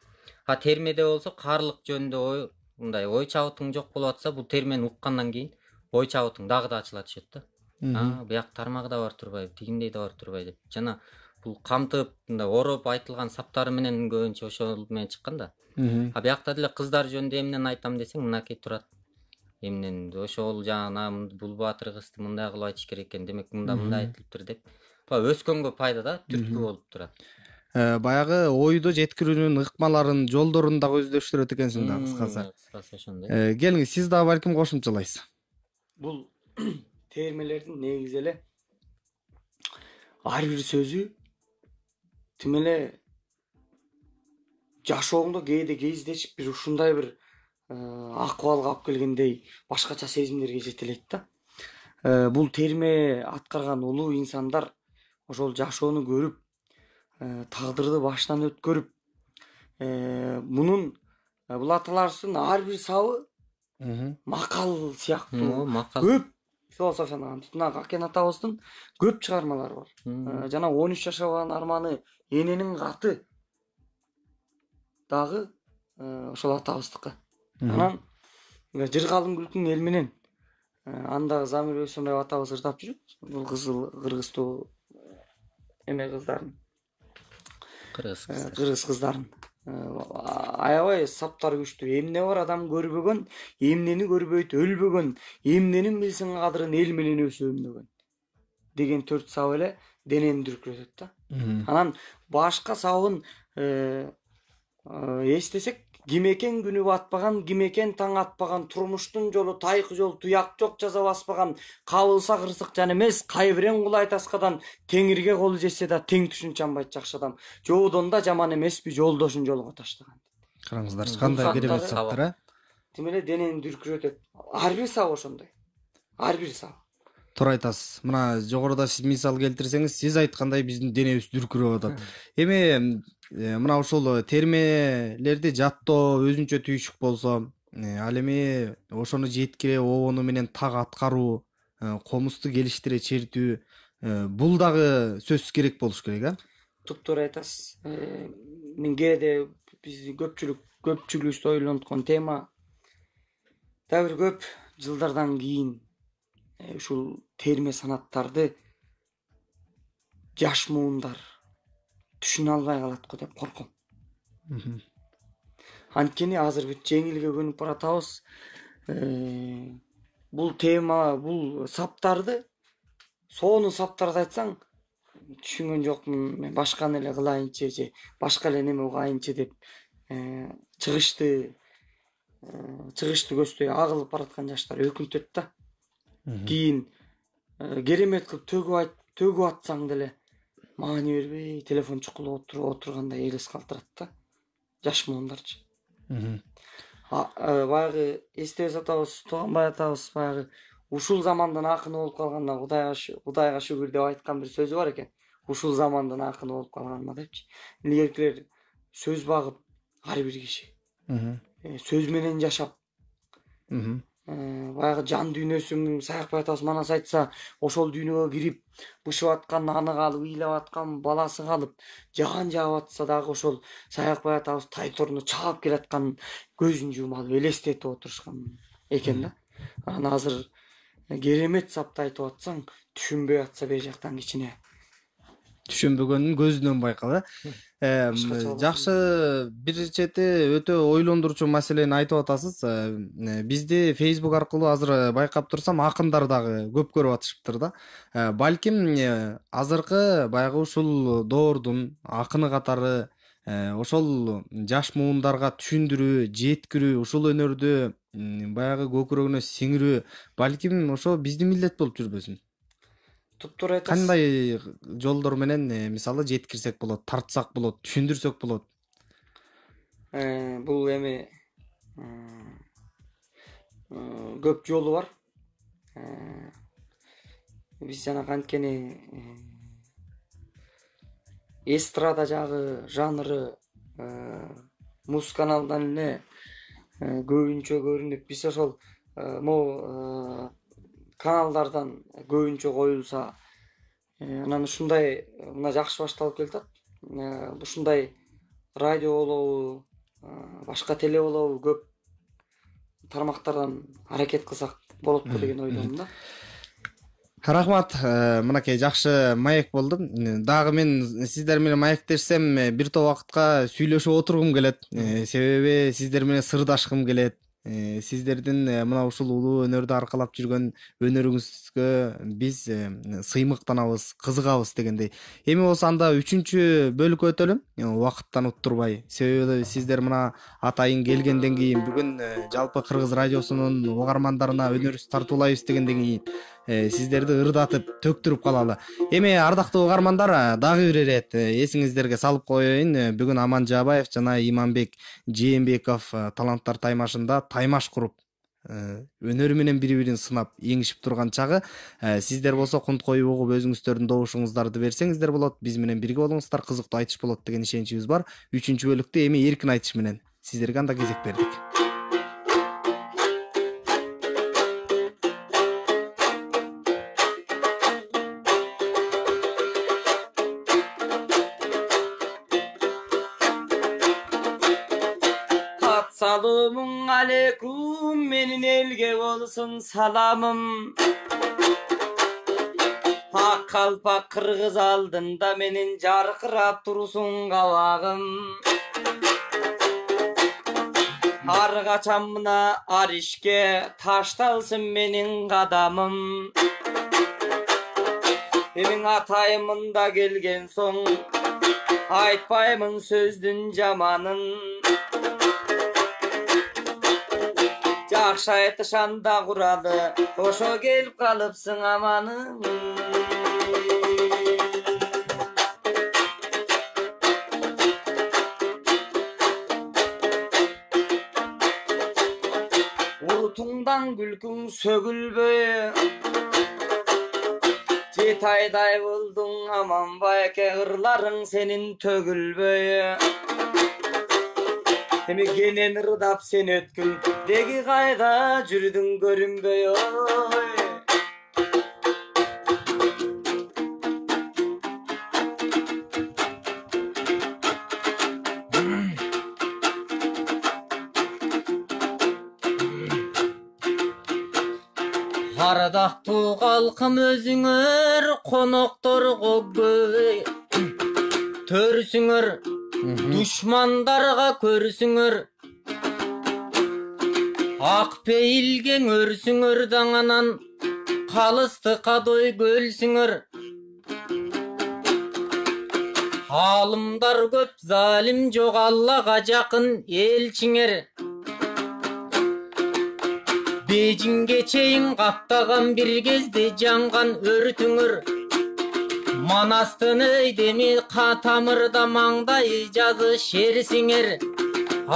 Термеде болсо каарылык жөнүндө мындай ой чабытың жок болуп атса, бул термени уккандан кийин ой чабытың дагы да ачыла түшөт да. Бияк тармагы да бар турбайбы, тигиндей да бар турбай деп. Жана бул камтып, мындай ороп айтылган саптары менен көбүнчө ошол менен чыккан да. Биякта деле кыздар жөнүндө эмнени айтам десең, мынакей турат. Эмнен ошол жана бул баатыр кызды мындай кылып айтыш керек экен, демек мындай айтылыптыр деп. Өскөнгө пайда да, түрткү болуп турат. Баягы ойду жеткирүүнүн ыкмаларын, жолдорун дагы өздөштүрөт экенсиң да, кыскасы. Кыскасы ошондой. Келиңиз, сиз дагы балким кошумчалайсыз. Бул термелердин негизи эле ар бир сөзү тим эле жашооңдо кээде кездешип бир ушундай бир акыбалга алып келгендей башкача сезимдерге жетелейт да. Бул терме аткарган улуу инсандар ошол жашоону көрүп, тагдырды баштан өткөрүп, мунун бул аталарыбыздын ар бир сабы макал сыяктуу көп философиянан тутунак Акен атабыздын көп чыгармалары бар. Жана 13 жашаган арманы эненин каты дагы ошол атабыздыкы. Анан жыргалым күлкүң эл менен андагы Замир Өсөнбаев атабыз ырдап жүрөт. Бул Кыргызстуу эме кыздарын, кыргыз кыздарын. Аябай саптары күчтүү. Эмне бар адам көрбөгөн, эмнени көрбөйт өлбөгөн, эмненин билсең кадырын эл менен өсөмдөгөн деген 4 сабы эле денени дүркүрөтөт да. Анан башка сабын эстесек, ким экен күнү батпаган, ким экен таң атпаган, турмуштун жолу тайкы жол, туяк жок жаза баспаган, кабылса кырсык жан эмес, кайбирен кулай таскадан, теңирге колу жетсе да тең түшүн чанбайт жакшы адам. Жоодон да жаман эмеспи, жолдошун жолго таштаган. Караңыздарчы, кандай керемет саптар, а? Тим эле денени дүркүрөтөт. Ар бир саб ошондой. Ар бир саб. Туура айтасыз. Мына жогоруда сиз мисал келтирсеңиз, сиз айткандай биздин денебиз дүркүрөп атат. Эми мына ушул термелерди жаттоо өзүнчө түйшүк болсо, ал эми ошону жеткире обону менен так аткаруу, комузду келиштире чертүү, бул дагы сөзсүз керек болуш керек, а? Туптуура айтасыз. Мен кээде биздин көпчүлүгүбүздү ойлонткон тема дагы бир көп жылдардан кийин ушул терме санаттарды жаш муундар түшүнө албай калат го деп корком. Анткени азыр бүт жеңилге көнүп баратабыз. Бул тема, бул саптарды, сонун саптарды айтсаң, түшүнгөн жокмун, мен башканы эле кылайынчы же башка эле неме угайынчы деп чыгышты көздөй агылып бараткан жаштар өкүнтөт да. Кийин керемет кылып төгүп атсаң деле маани бербей телефон чукулуп отургандай элес калтырат да жаш муундарчы. Баягы эстебес атабыз, Тууганбай атабыз баягы ушул замандын акыны болуп калганына Кудайга шүгүр деп айткан бир сөзү бар экен. Ушул замандын акыны болуп калганына депчи. Илгеркилер сөз багып ар бир киши сөз менен жашап, баягы жан дүйнөсүн Саякбай атабыз манас айтса, ошол дүйнөгө кирип, бышып аткан аны калып, ыйлап аткан баласы калып, жаан жаап атса дагы ошол Саякбай атабыз тайторуну чаап келаткан көзүн жумуп алып элестетип отурушкан экен да. Анан азыр керемет сапты айтып атсаң, түшүнбөй атса бер жактан кичине түшүнбөгөнүн көзүнөн байкап, жакшы, бир чети өтө ойлондурчу маселени айтып атасыз. Бизди Facebook аркылуу азыр байкап турсам, акындар дагы көп көрүп атышыптыр да. Балким азыркы баягы ушул доордун акыны катары ошол жаш муундарга түшүндүрүү, жеткирүү, ушул өнөрдү баягы көкүрөгүнө сиңирүү балким ошо биздин милдет болуп жүрбөсүн. Туптуура айтасыз. Кандай жолдор менен мисалы жеткирсек болот, тартсак болот, түшүндүрсөк болот? Бул эми көп жолу бар. Биз жанагы анткени эстрада жагы жанры муз каналынан эле көбүнчө көрүнүп, биз ошол могу каналдардан көбүнчө коюлса, анан ушундай мына жакшы башталып келатат. Ушундай радио болобу, башка теле болобу, көп тармактардан аракет кылсак болот го деген ойдомун да. Рахмат, мынакей жакшы маек болду. Дагы мен сиздер менен маектешсем, бир топ убакытка сүйлөшүп отургум келет. Себеби сиздер менен сырдашкым келет. Сиздердин мына ушул улуу өнөрдү аркалап жүргөн өнөрүңүзгө биз сыймыктанабыз, кызыгабыз дегендей. Эми болсо анда 3-чү бөлүккө өтөлүм, убакыттан уттурбай. Себеби сиздер мына атайын келгенден кийин, бүгүн жалпы Кыргыз радиосунун угармандарына өнөрүбүздү тартуулайбыз дегенден кийин сиздерди ырдатып, төктүрүп калалы. Эми ардактуу угармандар, дагы бир ирет эсиңиздерге салып коеюн. Бүгүн Аман Жаабаев жана Иманбек Жээнбеков таланттар таймашында таймаш куруп, өнөрү менен бири-бирин сынап, эңишип турган чагы. Сиздер болсо кунт коюп угуп өзүңүздөрдүн добушуңуздарды берсеңиздер болот. Биз менен бирге болуңуздар, кызыктуу айтыш болот деген ишеничибиз бар. 3-чү бөлүктө эми эркин айтыш менен сиздерге анда кезек бердик. Assalamu aleykum, menin elge olsun salamım. Hak kalpak kırgız aldında menin jarkırap turusun kavağım. Ar kaçamına arişke taştalsın menin kadamım. Emin atayımında gelgen son aytpayımın sözdün jamanın. Jakşı aytışanda kuralı oşo gelip kalıpsın amanın. Urtungdan gülkün sögülböye Jetayday buldun aman bayke hırların senin tögülböye. Hemi genen ırdap sen ötkün degi kayda jürdün görünböye. Ардактуу калкым өзүңөр конокторго көй төрсүңөр душмандарга көрсүңөр ак пейилген өрсүңөр даңанан калысты кадой көлсүңөр алымдар көп залим жок Аллага жакын элчиңер Бейжинге чейин каптаган бир кезде жанган өртүңөр Манастын өйдеми катамырда маңдайы жазы шерсиңер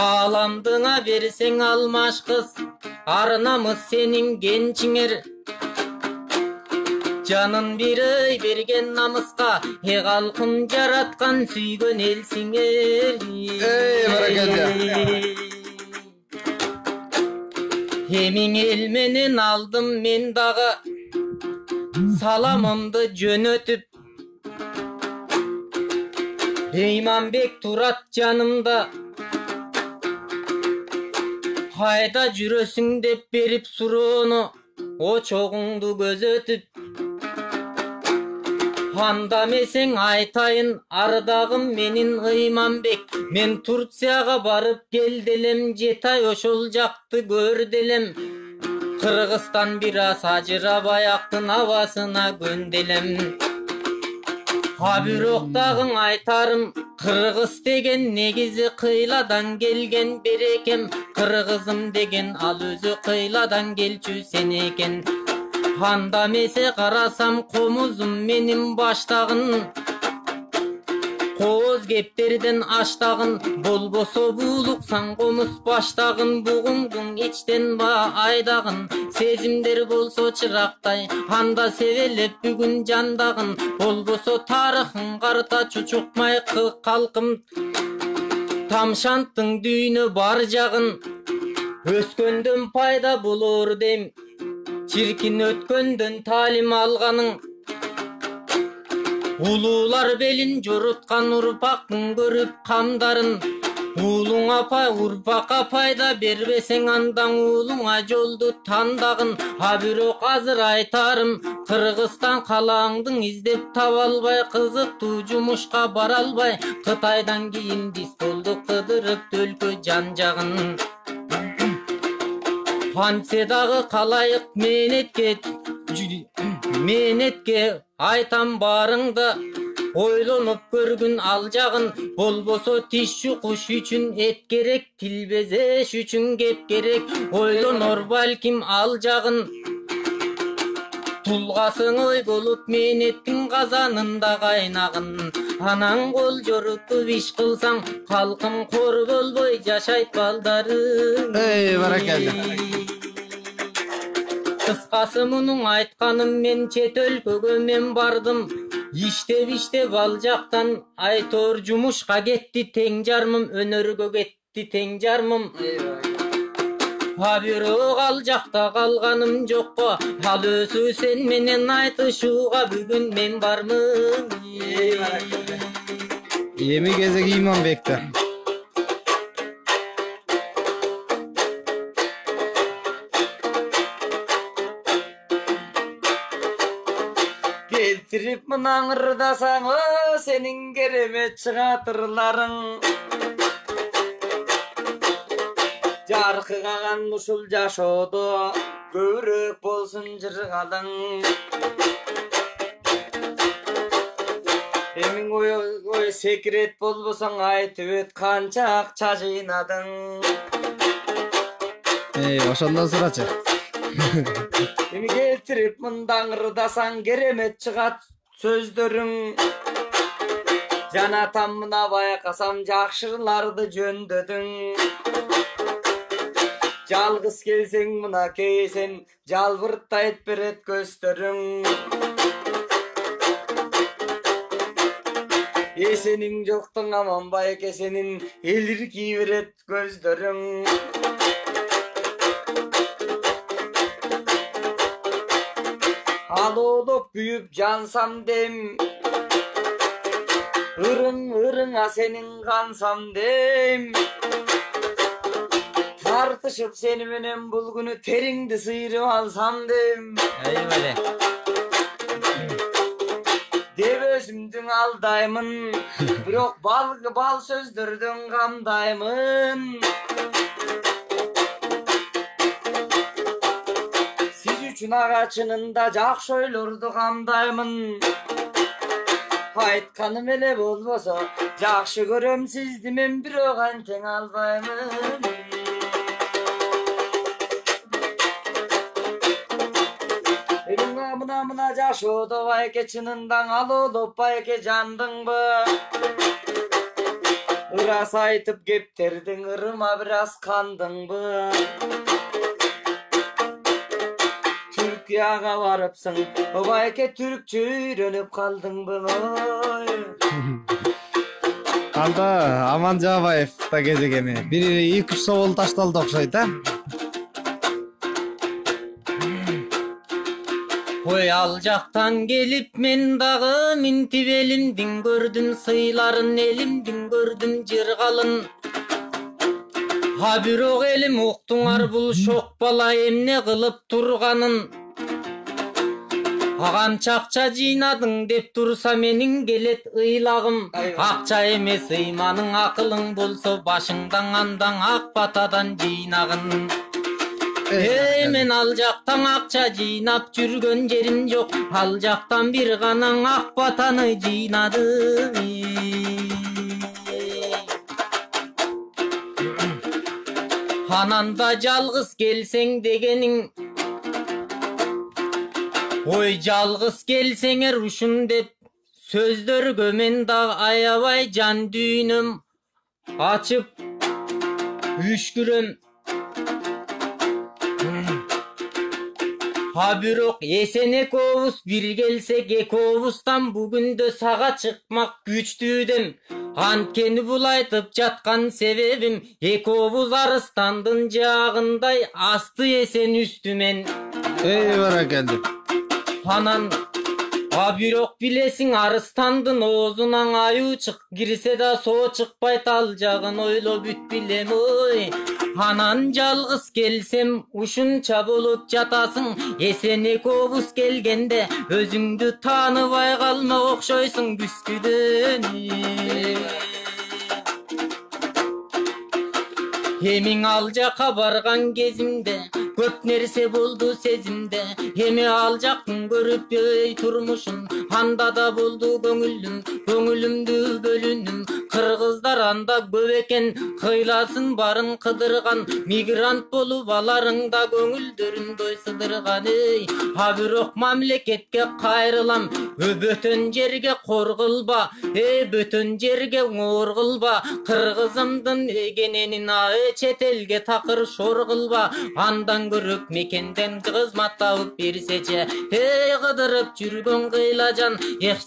Аламдыңа берсең алмаш кыз арнамыз сенин кенчиңер Жанын бирей берген намыска калкым жараткан сүйгөн элсиңер баракалла. Эмиң эл менен алдым мен дагы саламымды жөнөтүп Эйманбек турат жанымда кайда жүрөсүң деп берип суроону очогуңду көзөтүп Анда месең айтайын ардагым менин Ыйманбек Мен Турцияга барып келделем Жетай ошол жакты көрделем Кыргызстан бир аз ажырап аяктын абасына көнделем Бирок дагы айтарым Кыргыз деген негизи кыйладан келген берекем Кыргызым деген ал өзү кыйладан келчү сен экен Анда месе карасам комузум менин баштагын Кооз кептерден аштагын болбосо буулуксаң комуз баштагын бугуңдуң ичтен ба айдагын сезимдер болсо чырактай анда себелеп бүгүн жандагын болбосо тарыхын карта чучукмай калкым тамшанттың дүйнө бар жагын өскөндөн пайда болор дейм Чиркин өткөндөн талим алганың Улуулар белин жоруткан урпактын көрүп камдарын Уулуң апа урпакка пайда бербесең андан уулуңа жолду тандагын Бирок азыр айтарым Кыргызстан калааңдың издеп таба албай кызыктуу жумушка бара албай Кытайдан кийин биз болдук кыдырып өлкө жан жагын Антсе дагы калайык менетке айтам барыңды ойлонуп көргүн ал жагын болбосо тиш жукуш үчүн эт керек тил безеш үчүн кеп керек ойлонор балким ал жагын тулгасың ойголуп менеттин казанында кайнагын анаң кол жорутуп иш кылсаң калкым кор болбой жашайт балдарың Баракалла. Кыскасы мунуң айтканым мен чет өлкөгө мен бардым иштеп ал жактан айтор жумушка кетти тең жармым өнөргө кетти тең жармым бирок ал жакта калганым жокко ал өзү сен менен айтышууга бүгүн мен бармын Эми кезеги Ыйманбекте. келтирип мына ырдасаң сенин керемет чыгатырларың жаркыган ушул жашоодо көбүрөөк болсун жыргалың эмиң ой секрет болбосоң айтып өт канча акча жыйнадың ошондон сурачы эми келтирип мындан ырдасаң керемет чыгат сөздөрүң жанатам мына байкасам жакшыларды жөндөдүң жалгыз келсең мына кейсем жалбыртайт берет көздөрүң эсениң жоктуң аман байке сенин элиркий берет көздөрүң алоолоп күйүп жансам дем ырыңа сенин кансам дем тартышып сени менен бул күнү териңди сыйрып алсам дем Эйбеле. деп өзүмдүң алдаймын бирок бал сөздөрдөн камдаймын сиз үчүн ага чынында жакшы ойлорду камдаймын айтканым эле болбосо жакшы көрөм сизди мен бирок антең албаймын мына жашоодо байке чынындан алоолоп байке жандыңбы ырас айтып кептердиң ырыма бир аз кандыңбы Түркияга барыпсың байке түркчө үйрөнүп калдыңбы ой канда Аман Жабаев да кезегеми бир 2-3 соол ташталды окшойт Ой ал жактан келип мен дагы минтип элимдин көрдүм сыйларын элимдин көрдүм жыргалын бирок элим уктуңар бул шок бала эмне кылып турганын Канча акча жыйнадың деп турса менин келет ыйлагым акча эмес ыйманың акылың болсо башыңдан андан ак батадан жыйнагын мен ал жактан акча жыйнап жүргөн жерим жок ал жактан бир гана ак батаны жыйнадым анан да жалгыз келсең дегениң ой жалгыз келсеңер ушун деп сөздөргө мен да аябай жан дүйнөм ачып үшкүрөм бирок эсен экөөбүз бир келсек экөөбүздөн бүгүндө сага чыкмак күчтүүдөм анткени бул айтып жаткан себебим экөөбүз арыстандын жаагындай асты эсен үстүмен баракелде анан бирок билесиң арыстандын оозунан аюу кирсе да соо чыкпайт ал жагын ойлоп бүт билем ой анан жалгыз келсем ушунча болуп жатасың эсен экөөбүз келгенде өзүңдү тааныбай калмак окшойсуң бүскүдөн эмиң ал жака барган кезимде көп нерсе болду сезимде эми ал жактын көрүп турмушум анда да болду көңүлүмдү бөлүнүм кыргыздар анда көп экен кыйласын барын кыдырган мигрант болуп аларың да көңүлдөрүндөй сыдырган бирок мамлекетке кайрылам бөтөн жерге кор кылба бөтөн жерге оор кылба кыргызымдын эгененин чет элге такыр шор кылба андан көрөк мекенден кызмат табып берсечи кыдырып жүргөн кыйлажан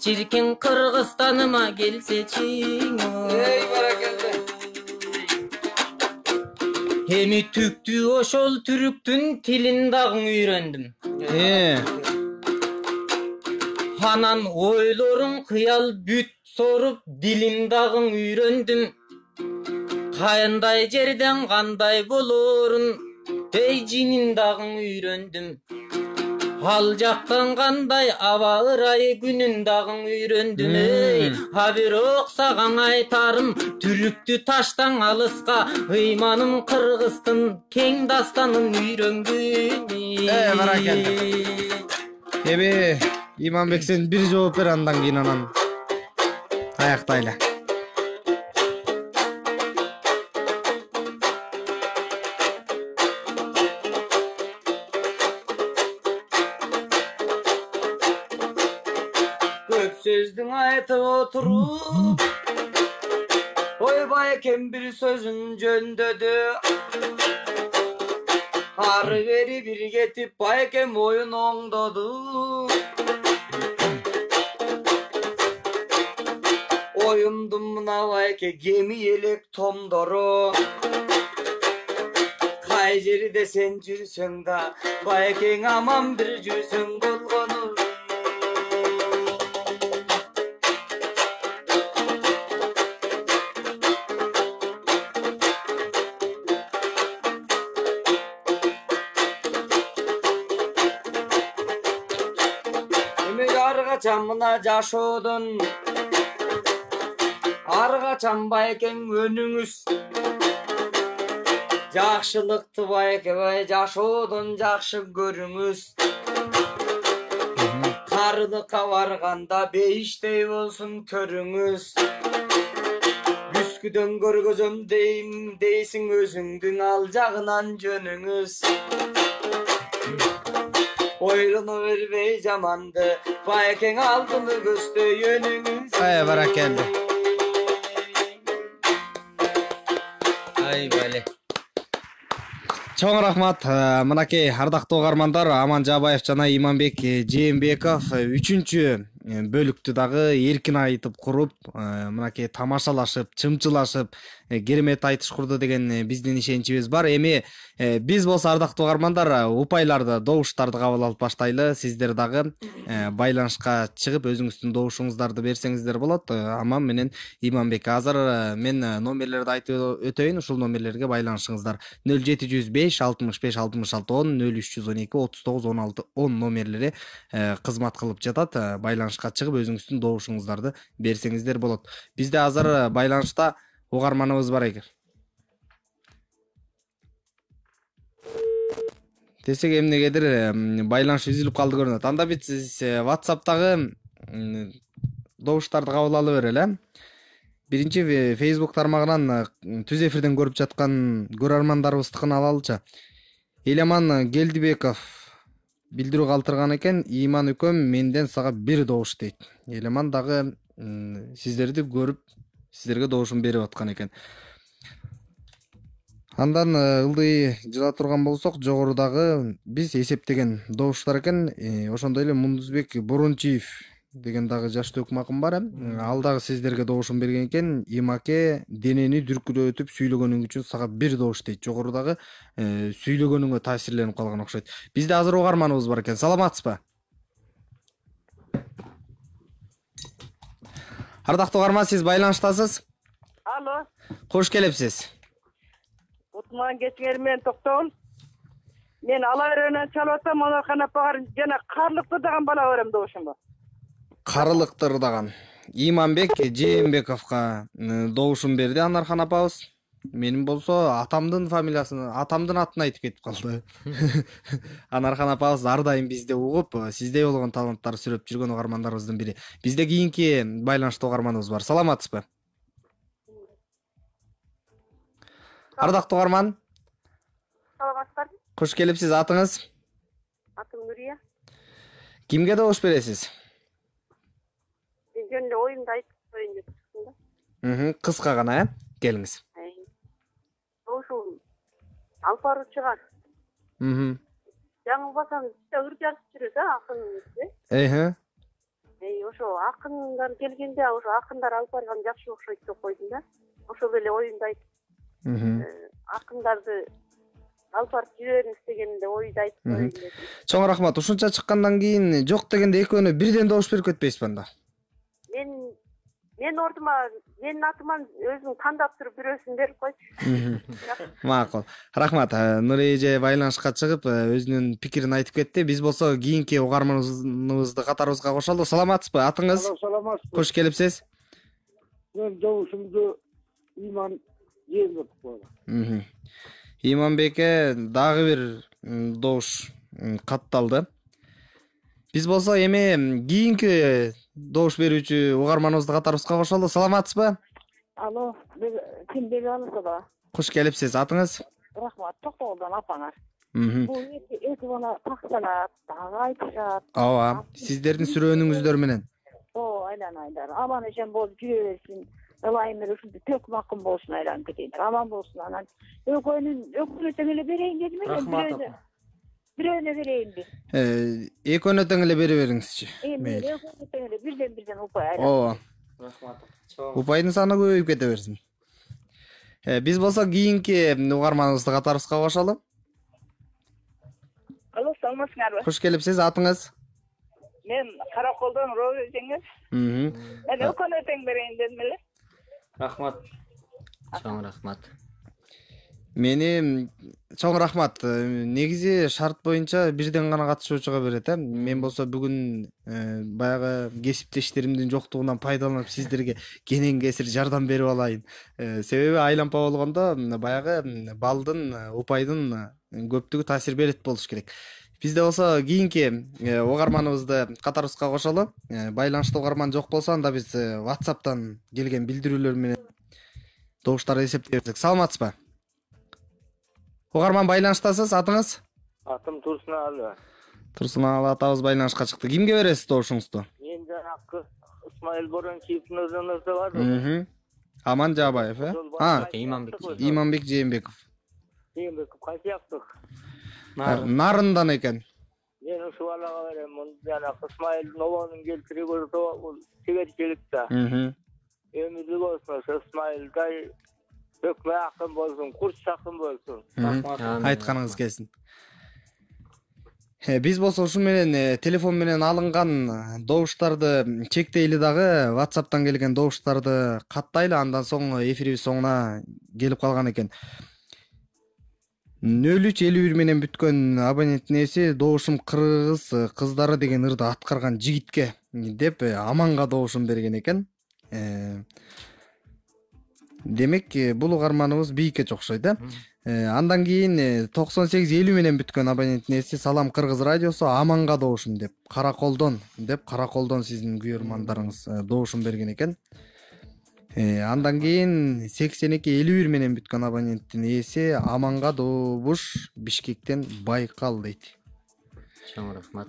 чиркин Кыргызстаныма келсечи баракелде эми түктү ошол түрктүн тилин дагы үйрөндүм анан ойлорум кыял бүт соруп дилин дагы үйрөндүм кандай жерден кандай болорун жинин дагы үйрөндүм Ал жақтан қандай аба ырайы күнін дағың үйрендім ей. А бирок саған айтарым, түрікті таштан алысқа, ыйманым қырғызтын кең дастанын үйрөнгүн. Баракелді. Эми Иманбек сен бир жооп бер, андан кийин анан аяктайлы. Көп сөздің айтып отырып, ойбай кем бір сөзін жөндеді. Ары бері бір кетіп, байкем ойын оңдады. Ойымдым мына байке геми елек томдору. Қай жерде сен жүрсең да, байкең аман бір жүрсең болғаны. Арғачан мына жашоодон, арғачан байкең өнүңүз. Жакшылыкты байкебай жашоодон жакшы көрүңүз. Карылыкка барганда бейиштей болсун төрүңүз. Күскүдөн көргөзөм дейсиң өзүңдүн ал жагынан жөнүңүз. Ойлону бербей жаманды, байкең алдыны көстө yönүңүз. Баракелді. Ай бале. Чоң рахмат. Мынакей ардактуу угармандар, Аман Жабаев жана Иманбек Жээнбеков 3-чү бөлүктү дагы эркин айтып куруп, мынакей тамашалашып, чымчылашып, керемет айтыш курду деген биздин ишеничибиз бар. Эми биз болсо ардактуу угармандар, упайларды, добуштарды кабыл алып баштайлы. Сиздер дагы байланышка чыгып өзүңүздүн добушуңуздарды берсеңиздер болот. Аман менен Иманбек. Азыр мен номерлерди айтып өтөйүн, ушул номерлерге байланышыңыздар. 0705 65 66 10, 0312 39 16 10 номерлери кызмат кылып жатат. Байланышка чыгып өзүңүздүн добушуңуздарды берсеңиздер болот. Бизде азыр байланышта угарманыбыз бар экен. Десек эмнегедир байланыш үзүлүп калды көрүнөт. Анда биз WhatsApp'тагы добуштарды кабыл алып берели. Биринчи Facebook тармагынан түз эфирден көрүп жаткан көрөрмандарыбыздыкын алалычы. Элеман Гелдибеков билдирүү калтырган экен. Иман үкөм менден сага бир добуш дейт. Элеман дагы сиздерди көрүп, сиздерге добушун берип аткан экен. Андан ылдый жыла турган болсок, жогорудагы биз эсептеген добуштар экен. Ошондой эле Мундузбек Борунчиев деген дагы жаштуу өкмакым бар. Ал дагы сиздерге добушун берген экен. Имаке денени дүркүрөтүп сүйлөгөнүң үчүн сага бир добуш дейт. Жогорудагы сүйлөгөнүңө таасирленип калган окшойт. Бизде азыр угарманыбыз бар экен. Саламатсызбы? Ардактуу угарман, сиз байланыштасыз? Алло. Кош келипсиз. Утман кечиңер мен токтогул. Мен ала беренен чалып атам, Манархан апагар жана карлыкты даган бала берем добушумбу. Карылыктырдаган Иманбек Жээнбековго добушун берди Анархан апабыз. Менин болсо атамдын фамилиясын, атамдын атын айтып кетип калды. Анархан апабыз ар дайым бизде угуп, сиздей болгон таланттар сүрөп жүргөн угармандарыбыздын бири. Бизде кийинки байланышта угарманыбыз бар. Саламатсызбы? Ардактуу угарман. Саламатсыздар. Кош келипсиз. Атыңыз? Атым Нурия. Кимге добуш бересиз? Мен жөнүндө оюмду айтып коеюн деп турдум да. Кыска гана, келиңиз. Ошол Алпару чыгар. Жаңылбасам, ыр жарышып жүрөт, акын. Ошо акындар келгенде, ошо акындар Алпарган жакшы окшойт деп койдум да. Ошол эле оюмду айтып. Акындарды Алпар жүрөрүңүз дегенде ойду айтып коеюн деп. Чоң рахмат. Ушунча чыккандан кийин жок дегенде экөөнө бирден добуш берип кетпейсизби анда? Мен Менин ордума менин атыма өзүң тандап туруп бирөөсүн берип койчу. Макул. Рахмат. Нур эже байланышка чыгып өзүнүн пикирин айтып кетти. Биз болсо кийинки угарманыбызды катарыбызга кошолу. Саламатсызбы? Атыңыз? Саламатсызбы. Кош келипсиз. Мен добушумду Иман Жээнбеков коём. Иманбекке дагы бир добуш катталды. Биз болсо эми кийинки добуш берүүчү угарманыбызды катарыбызга кошолу. Саламатсызбы? Алло, ким бере аласызбы? Кош келипсиз. Атыңыз? Рахмат, Токтогулдан апаңар. Бул эки бала такталат, дагы айтышат. Ооба, сиздердин сүрөөнүңүздөр менен. Айланайдар. Аман эчен болуп жүрө берсин. Ылайым эле ушундай төк макым болушун айланып кетейдир. Аман болсун анан. Экөөнүн тең эле берейин дедим эле. Бирөөнө берейинби? Экөөнө тең эле бере бериңизчи. Мейли. Экөөнө тең эле бирден упай айланып. Ооба. Рахмат. Упайдын саны көбөйүп кете берсин. Биз болсо кийинки угарманыбызды катарыбызга кошолу. Алло, саламатсыңарбы? Кош келипсиз. Атыңыз? Мен Караколдон Роза эжеңиз. Мен экөөнө тең берейин дедим эле. Рахмат. Чоң рахмат. Мени чоң рахмат. Негизи шарт боюнча бирден гана катышуучуга берет. Мен болсо бүгүн баягы кесиптештеримдин жоктугунан пайдаланып сиздерге кенен кесир жардам берип алайын. Себеби айлампа болгондо баягы балдын, упайдын көптүгү таасир берет болуш керек. Бизде болсо кийинки угарманыбызды катарыбызга кошолу. Байланышта угарман жок болсо анда биз WhatsApp'тан келген билдирүүлөр менен добуштарды эсептей берсек. Саламатсызбы? Угарман байланыштасыз. Атыңыз? Атым Турсуналы. Турсуналы атабыз байланышка чыкты. Кимге бересиз добушуңузду? Мен жанакы Исмаил Борончиевдин өзүнүздө бар. Аман Жаабаев, Иманбек Жээнбеков. Жээнбеков кайсы жактык? Нарындан экен. Мен ушул балага берем. Жанакы Исмаилдин обонун келтирип көрсө, бул сегерчилик да. Өмүрлүк болсун, ошо Исмаилдай төкмө акын болсун, курч акын болсун. Айтканыңыз келсин. Биз болсо ушу менен телефон менен алынган добуштарды чектейли дагы, WhatsApp'тан келген добуштарды каттайлы, андан соң эфирибиз соңуна келип калган экен. 0351 менен бүткөн абоненттин ээси добушум кыргыз кыздары деген ырды аткарган жигитке деп Аманга добушун берген экен. Демек, бул угарманыбыз бийикке окшойт, Андан кийин 9850 менен бүткөн абоненттин ээси Салам Кыргыз радиосу Аманга добушум деп Караколдон сиздин күйөрмандарыңыз добушун берген экен. Андан кийин 8251 менен бүткөн абоненттин ээси Аманга добуш Бишкектен Байкал дейт. Чоң рахмат.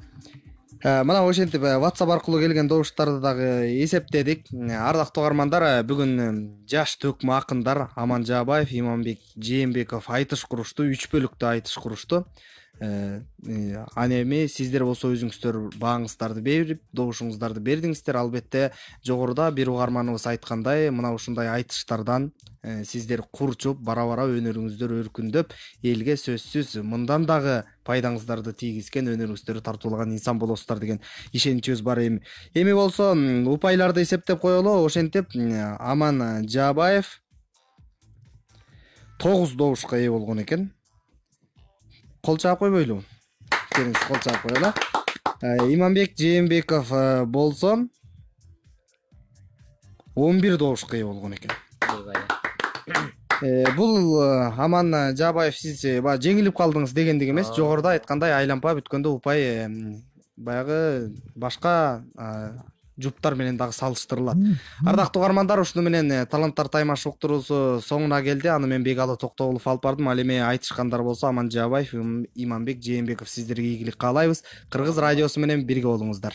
Мына ошентип WhatsApp аркылуу келген добуштарды дагы эсептедик. Ардактуу угармандар, бүгүн жаш төкмө акындар Аман Жаабаев, Иманбек Жээнбеков айтыш курушту, 3 бөлүктө айтыш курушту. Аны эми сиздер болсо өзүңүздөр бааңыздарды берип, добушуңуздарды бердиңиздер. Албетте, жогоруда бир угарманыбыз айткандай, мына ушундай айтыштардан сиздер курчуп, бара-бара өнөрүңүздөр өркүндөп, элге сөзсүз мындан дагы пайдаңыздарды тийгизген, өнөрүңүздөрдү тартуулаган инсан болосуздар деген ишеничибиз бар эми. Эми болсо упайларды эсептеп коелу. Ошентип Аман Жаабаев 9 добушка ээ болгон экен. Кол чаап койбойлубу? Келиңиз, кол чаап коелу. Иманбек Жээнбеков болсо 11 добушка ээ болгон экен. Бул Аман Жаабаев, сиз жеңилип калдыңыз дегендик эмес. Жогоруда айткандай, айлампа бүткөндө упай баягы башка жуптар менен дагы салыштырылат. Ардактуу угармандар, ушуну менен таланттар таймаш уктуруусу соңуна келди. Аны мен Бегалы Токтогулов алып бардым. Ал эми айтышкандар болсо Аман Жаабаев, Иманбек Жээнбеков, сиздерге ийгилик каалайбыз. Кыргыз радиосу менен бирге болуңуздар.